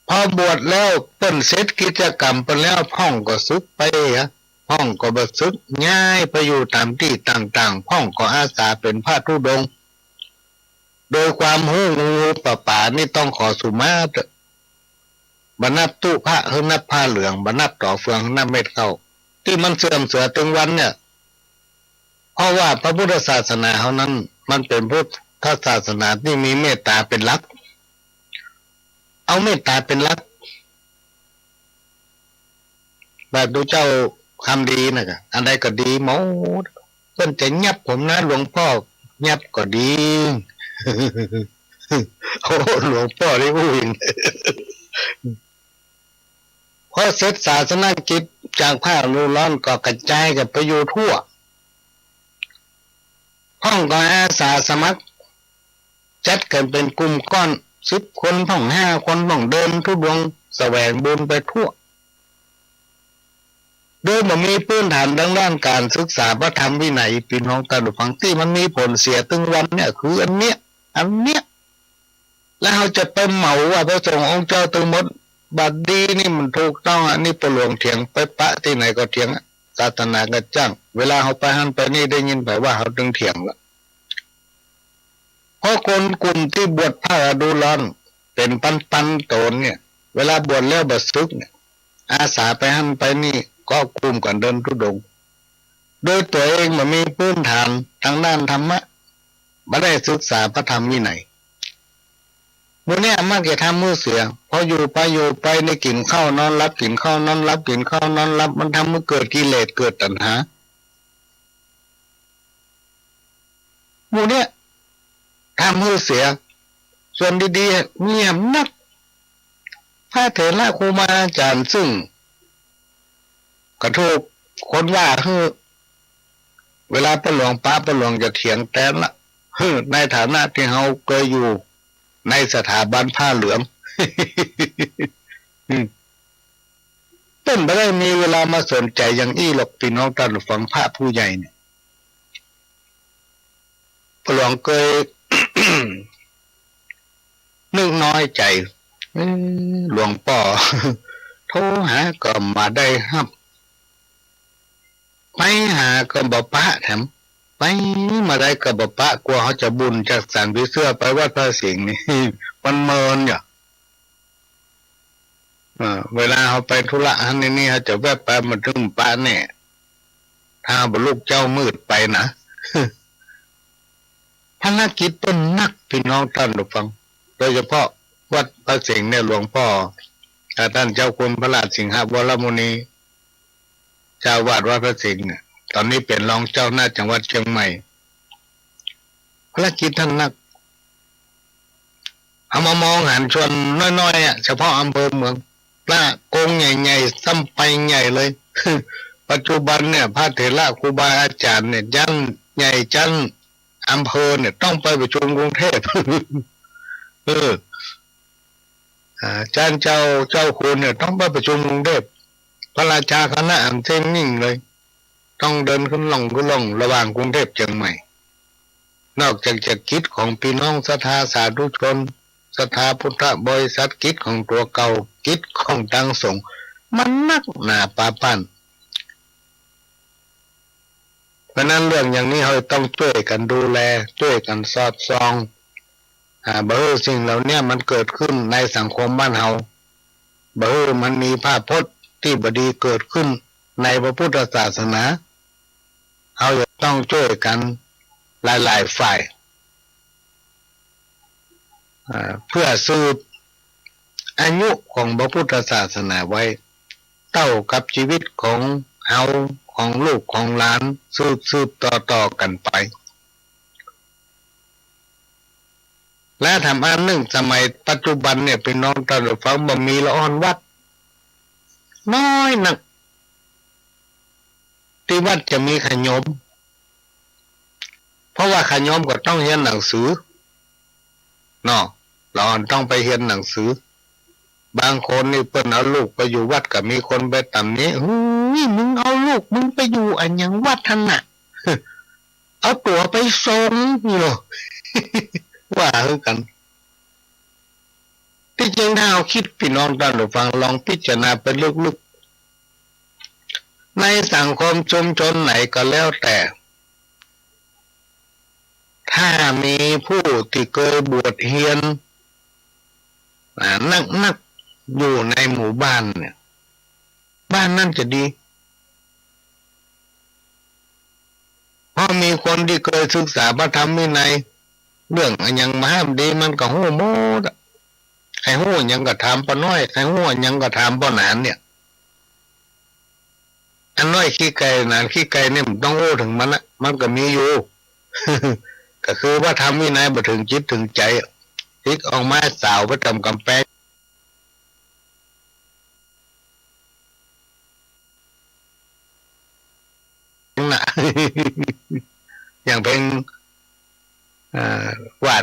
พอบวชแล้วเปิ้นเสร็จกิจกรรมไปแล้วพ่องก็สึกไปพ่องก็บ่สึกย้ายไปอยู่ตามที่ต่างๆพ่องก็อาสาเป็นพระธุดงค์โดยความหูงูป่านี่ต้องขอสุมาตรบรรนับตู้พระเฮนับผ้าเหลืองบรรนับต่อเฟืองนับเม็ดเข้าที่มันเสื่อมเสือถึงวันเนี่ยเพราะว่าพระพุทธศาสนาเขานั้นมันเป็นพุทธศาสนาที่มีเมตตาเป็นหลักเอาเมตตาเป็นหลักแบบดูเจ้า คำดีนะกะอันใดก็ดีหมดเพิ่นจะยับผมนะหลวงพ่อยับก็ดี โอ้หลวงพ่อได้พูดอย่างพอเสร็จศาสนกิจจากภาคฤดูร้อนก็กระจายกันไปอยู่ทั่วห้องก็อาสาสมัครจัดกันเป็นกลุ่มก้อน10 คนท่อง5 คนท่องเดินทุดวงแสวงบุญไปทั่วโดยมันมีพื้นฐานด้านการศึกษาพระธรรมวินัยพี่น้องตาดุฟังที่มันมีผลเสียตึงวันเนี่ยคืออันเนี้ยแล้วเราจะไปเหมาว่าพระสงฆ์องค์เจ้าตึงหมดบัดดีนี่มันถูกต้องอันนี้ประหลวงเถียงไปปะที่ไหนก็เถียงศาสนาก็จ้างเวลาเขาไปหันไปนี่ได้ยินไปว่าเขาตึงเถียงละเพราะคนกลุ่มที่บวชพระฤดูร้อนเป็นปันโตนเนี่ยเวลาบวชแล้วบัดซึกเนี่ยอาสาไปหันไปนี่ก็กลุ่มกันเดินทุดงโดยตัวเองมันมีพื้นฐานทางด้านธรรมะไม่ได้ศึกษาพระธรรมวินัยมื้อนี้มักจะทำมือเสียพออยู่ไปในกินข้าวนอนรับกินข้าวนอนรับกินข้าวนอนรับมันทำให้เกิดกิเลสเกิดตัณหามื้อนี้ทำมือเสียส่วนดีๆเงียบนักพระเถระครูบาอาจารย์ซึ่งกระถูกคนว่าคือเวลาประหลวงป้าประหลวงจะเถียงแตนละในฐานะที่เขาเคยอยู่ในสถาบันผ้าเหลืองต้นไม่ได้มีเวลามาสนใจอย่างอี้หรอกพี่น้องท่านฟังพระผู้ใหญ่เนี่ยประหลวงเคย นึกน้อยใจหลวงพ่อโทรหาก็มาได้ฮับไปหาก็บ่ปะแถมไปมาได้ก็บ่ปะกลัวเขาจะบุญจากสันพิเสื้อไปวัดพระสิงห์นี่ มันเมินเนี่ยเวลาเขาไปธุระอันนี้เขาจะแวบไปมาถึงป้าเนี่ยถ้าบลูกเจ้ามืดไปนะ ภารกิจเป็นนักพี่น้องท่านผู้ฟังโดยเฉพาะวัดพระสิงห์เนี่ยหลวงพ่อท่านเจ้าคุณพระราชสิงหวรมุนีเจ้าวาดวัดพระสิงห์เนี่ยตอนนี้เป็นรองเจ้าหน้าจังหวัดเชียงใหม่ภารกิจท่านนักเอามามองหันชนน้อยๆเฉพาะอำเภอเมืองพระกงใหญ่ๆซ้ำไปใหญ่เลย ปัจจุบันเนี่ยพระเถระครูบาอาจารย์เนี่ยยันใหญ่จันอำเภอเนี่ยต้องไปประชุมกรุงเทพ อาจารย์เจ้าคุณเนี่ยต้องไปประชุมกรุงเทพพระราชาคณะอันเท่งนิ่งเลยต้องเดินขึ้นลงระหว่างกรุงเทพเชียงใหม่นอกจากจะกิจของพี่น้องศรัทธาสาธุชนศรัทธาพุทธบริษัทกิจของตัวเก่ากิจของตั้งสงฆ์มันนักหนาปาปั้นเพราะนั้นเรื่องอย่างนี้เราต้องช่วยกันดูแลช่วยกันสอดส่องบ่สิ่งเหล่านี้มันเกิดขึ้นในสังคมบ้านเฮาบ่มันมีภาพพจน์ที่บดีเกิดขึ้นในพระพุทธศาสนาเราจะต้องช่วยกันหลายๆฝ่ายเพื่อสืบอายุของพระพุทธศาสนาไว้เท่ากับชีวิตของเฮาของลูกของหลานสืบต่อกันไปและทำอันหนึ่งสมัยปัจจุบันเนี่ยเป็นน้องตาหรือฟังบ่มีละอ่อนวัดน้อยนักที่วัดจะมีขยมเพราะว่าขยมก็ต้องเรียนหนังสือเนาะเราต้องไปเรียนหนังสือบางคนนี่เปิ้นเอาลูกไปอยู่วัดก็มีคนไปตำนี้มึงเอาลูกมึงไปอยู่อันยังวัดท่านน่ะ เอาตัวไปส่งนี่เนาะ ว่าคือกันที่จริงถ้าเราคิดพี่น้องท่านผู้ฟังลองพิจารณาเป็นลึกๆในสังคมชุมชนไหนก็แล้วแต่ถ้ามีผู้ที่เคยบวชเฮียนนักอยู่ในหมู่บ้านเนี่ยบ้านนั่นจะดีเพราะมีคนที่เคยศึกษาพระธรรมวินัยเรื่องอย่างมาห้ามดีมันก็หู้หมดใครหู้ยังก็ถามป้าน้อยใครหู้ยังก็ถามป้าหนานเนี่ย อันน้อยขี้ไก่นานขี้ไก่เนี่ยมันต้องโอ้ถึงมันนะมันก็มีอยู่ ก็คือว่าทำวินัยบ่ถึงจิตถึงใจพลิกออกมาสาวประจำกำแพงน่ะ อย่างเป็นว่า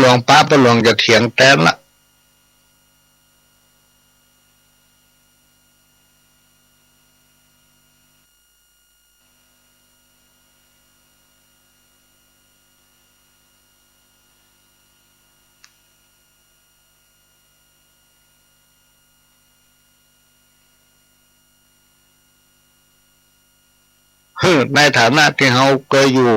หลวงป้าประหลวงจะเถียงแตนละในฐานะที่เขาเคยอยู่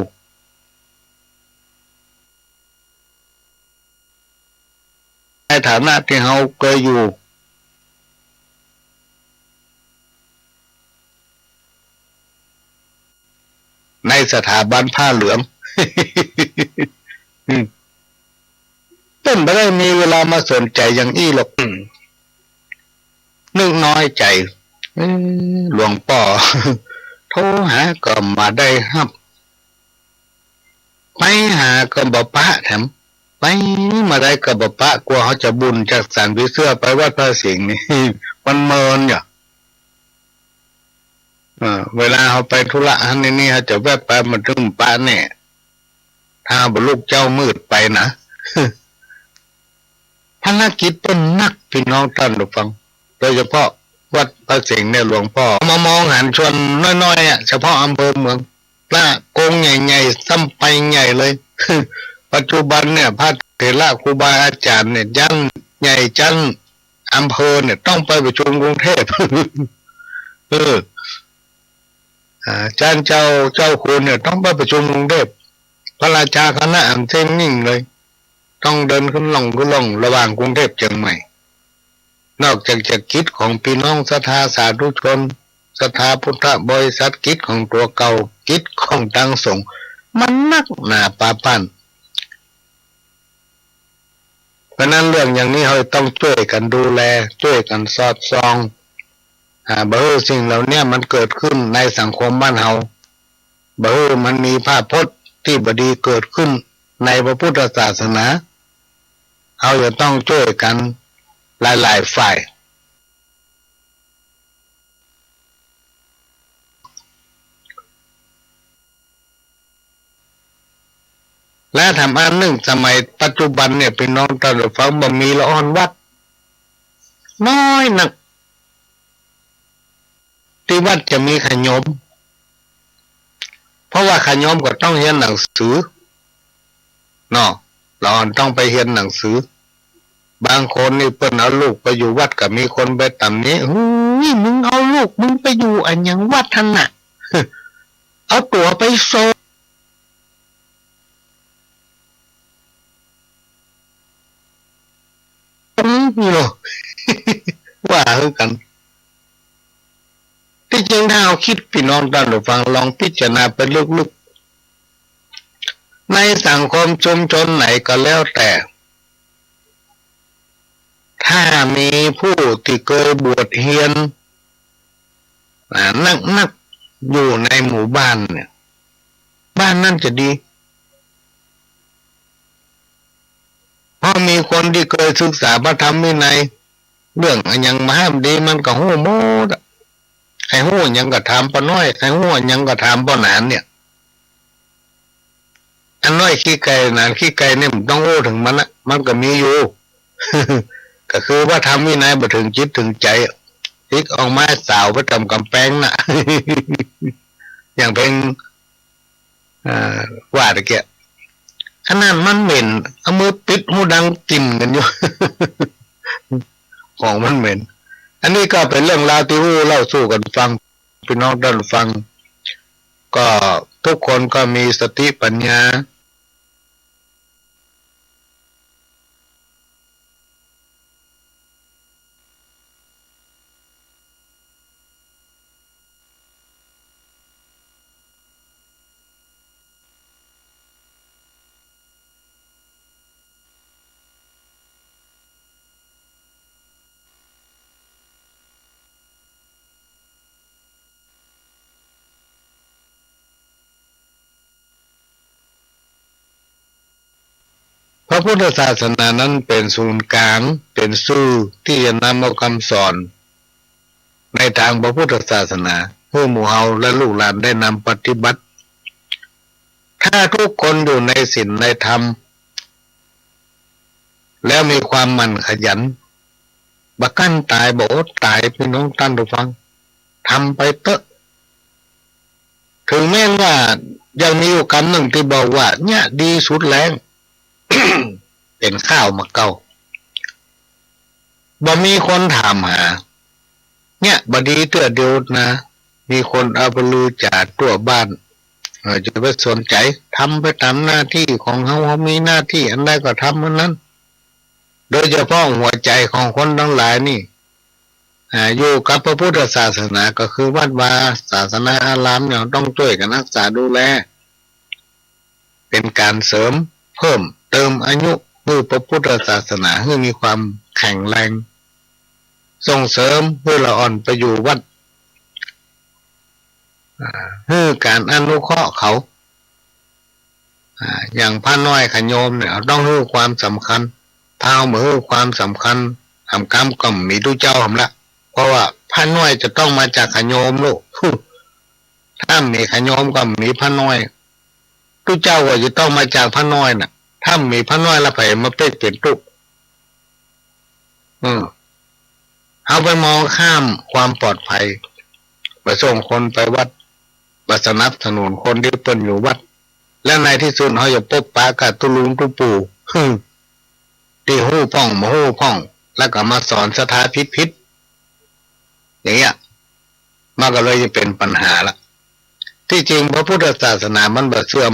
ในฐานะที่เขาเคยอยู่ในสถาบันผ้าเหลือง ต้นไม่ได้มีเวลามาสนใจอย่างอี้หรอกนึกน้อยใจ หลวงป่อ โทรหาก็มาได้ครับไปหาก็บ่ปะแถมไปมาได้ก็บ่ปะกลัวเขาจะบุญจากสันพิเสื้อไปวัดพระสิงห์นี่ มันเมินอยู่เวลาเขาไปธุระอันนี้เขาจะแวะไปมาถึงป้าเนี่ยถ้าบลูกเจ้ามืดไปนะ ภารกิจเป็นนักพี่น้องท่านผู้ฟังโดยเฉพาะวัดพระสิงห์เนี่ยหลวงพ่อมามองหันชนน้อยๆอ่ะเฉพาะอำเภอเมืองละโกงใหญ่ๆซ้ำไปใหญ่เลย ปัจจุบันเนี่ยพระเถระครูบาอาจารย์เนี่ยยันใหญ่จันอำเภอเนี่ยต้องไปประชุมกรุงเทพ อาจารย์เจ้าคุณเนี่ยต้องไปประชุมกรุงเทพพระราชาคณะอันเท่งนิ่งเลยต้องเดินขึ้นลงระหว่างกรุงเทพเชียงใหม่นอกจากจะกิจของพี่น้องศรัทธาสาธุชนศรัทธาพุทธบริษัทกิจของตัวเก่ากิจของตั้งสงฆ์มันนักหนาปาปันเพราะนั้นเรื่องอย่างนี้เราต้องช่วยกันดูแลช่วยกันสอดส่องบ่ฮู้สิ่งเหล่านี้มันเกิดขึ้นในสังคมบ้านเฮาบ่ฮู้มันมีภาพพจน์ที่บดีเกิดขึ้นในพระพุทธศาสนาเราจะต้องช่วยกันหลายๆฝ่ายและทำอันหนึ่งสมัยปัจจุบันเนี่ยเป็นน้องตาหรือฟังบ่มีละอ่อนวัดน้อยนักที่วัดจะมีขยมเพราะว่าขยมก็ต้องเรียนหนังสือเนาะเราต้องไปเรียนหนังสือบางคนนี่เปิ้นเอาลูกไปอยู่วัดก็มีคนไปตำนี้มึงเอาลูกมึงไปอยู่อันยังวัดท่านน่ะ เอาตั๋วไปโซนี่เนาะ ว่าคือกันที่จริงถ้าเราคิดพี่น้องท่านผู้ฟังลองพิจารณาเป็นลึกๆในสังคมชุมชนไหนก็แล้วแต่ถ้ามีผู้ที่เคยบวชเฮียนนักอยู่ในหมู่บ้านเนี่ยบ้านนั่นจะดีเพราะมีคนที่เคยศึกษาพระธรรมวินัยเรื่องอย่างมาห้ามดีมันก็หู้หมดใครหู้ยังก็ถามปะน้อยใครหู้ยังก็ถามปะหนานเนี่ยอันน้อยขี้ไก่หนานขี้ไก่เนี่ยมันต้องรู้ถึงมันละมันก็มีอยู่ ก็คือว่าทำวินัยบ่ถึงจิตถึงใจทิกออกมาสาวประจำกำแพงน่ะ อย่างเพลงว่าตะเกียขนาดมันเหม็นเอามือปิดหูดังกินกันอยู่ ของมันเหม็นอันนี้ก็เป็นเรื่องราวที่เล่าสู่กันฟังพี่น้องได้ฟังก็ทุกคนก็มีสติปัญญาพระพุทธศาสนานั้นเป็นศูนย์กลางเป็นสื่อที่จะนำเอาคำสอนในทางพระพุทธศาสนาให้หมู่เฮาและลูกหลานได้นำปฏิบัติถ้าทุกคนอยู่ในศีลในธรรมแล้วมีความหมั่นขยันบักกั้นตายบ่อดตายพี่น้องท่านผู้ฟังทำไปเถอะถึงแม้ว่ายังมีอยู่คำหนึ่งที่บอกว่าเนี่ยดีสุดแรง เป็นข้าวมาเก่าบ่มีคนถามหาเนี่ยบดีเตือเดียวนะมีคนเอาไปลือจากตัวบ้านจะไปสนใจทำไปตามหน้าที่ของเขามีหน้าที่อันใดก็ทำอันนั้นโดยเฉพาะหัวใจของคนทั้งหลายนี่อยู่กับพระพุทธศาสนาก็คือวัดวาศาสนาอารามเนี่ยต้องช่วยกันรักษาดูแลเป็นการเสริมเพิ่มเติมอายุเพื่อพระพุทธศาสนาให้มีความแข็งแรงส่งเสริมเพื่อละอ่อนไปอยู่วัด คือการอนุเคราะห์เขาอย่างพระน้อยขโยมเนี่ยต้องให้ความสำคัญเท้ามือความสำคัญทำกรรมก็มีดูเจ้าทำละเพราะว่าพระน้อยจะต้องมาจากขโยมลูกถ้ามีขโยมก็มีพระน้อยดูเจ้าก็จะต้องมาจากพระน้อยน่ะถ้ามีพระน้อยละไผมาเป็นตุกเอาไปมองข้ามความปลอดภัยไปส่งคนไปวัดไปสนับสนุนคนที่เปิ้นอยู่วัดแล้วในที่สุดเขาจะพบปะกับตุลุงตุปู่ที่หู้พ่องมาหู้พ่องแล้วก็มาสอนสถาพิษอย่างเงี้ยมันก็เลยจะเป็นปัญหาละที่จริงพระพุทธศาสนามันบ่เสื่อม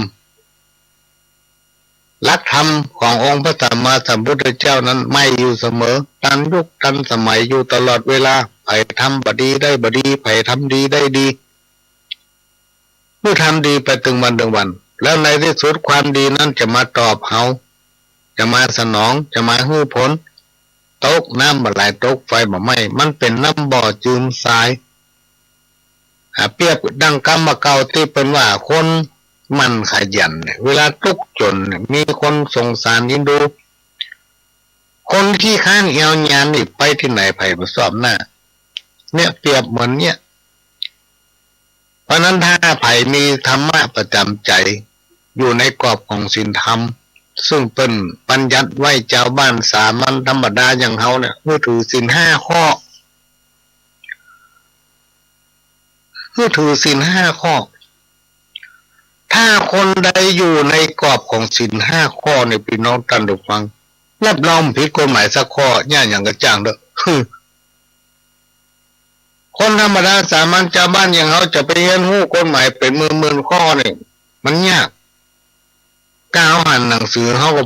หลักธรรมขององค์พระสัมมาสัมพุทธเจ้านั้นไม่อยู่เสมอทันยุคทันสมัยอยู่ตลอดเวลาไผ่ทำบดีได้บดีไผ่ทำดีได้ดีเมื่อทำดีไปถึงวันถึงวันแล้วในที่สุดความดีนั้นจะมาตอบเขาจะมาสนองจะมาให้ผลตกน้ำบ่ไหลตกไฟบ่ไหม้มันเป็นน้ำบ่อจืดทรายเปรียบดังกรรมเก่าที่เป็นว่าคนมันขยันเวลาทุกข์จนมีคนสงสารยินดูคนที่ข้างเอวญานนี่ไปที่ไหนไผ่มาสอบหน้าเนี่ยเปรียบเหมือนเนี่ยเพราะนั้นถ้าไผ่มีธรรมะประจำใจอยู่ในกรอบของศีลธรรมซึ่งเป็นบัญญัติไว้เจ้าบ้านสามัญธรรมดาอย่างเขาเนี่ยเพื่อถือศีลห้าข้อเพื่อถือศีลห้าข้อถ้าคนใดอยู่ในกรอบของศีลห้าข้อในพี่น้องท่านผู้ฟังรับรองผิดกฎหมายสักข้อย่าอย่างกระจ่างเด้อคนธรรมดาสามัญชาวบ้านอย่างเขาจะไปเรียนรู้กฎหมายเป็นหมื่นข้อเนี่ยมันยากก้าวหันหนังสือเขาก็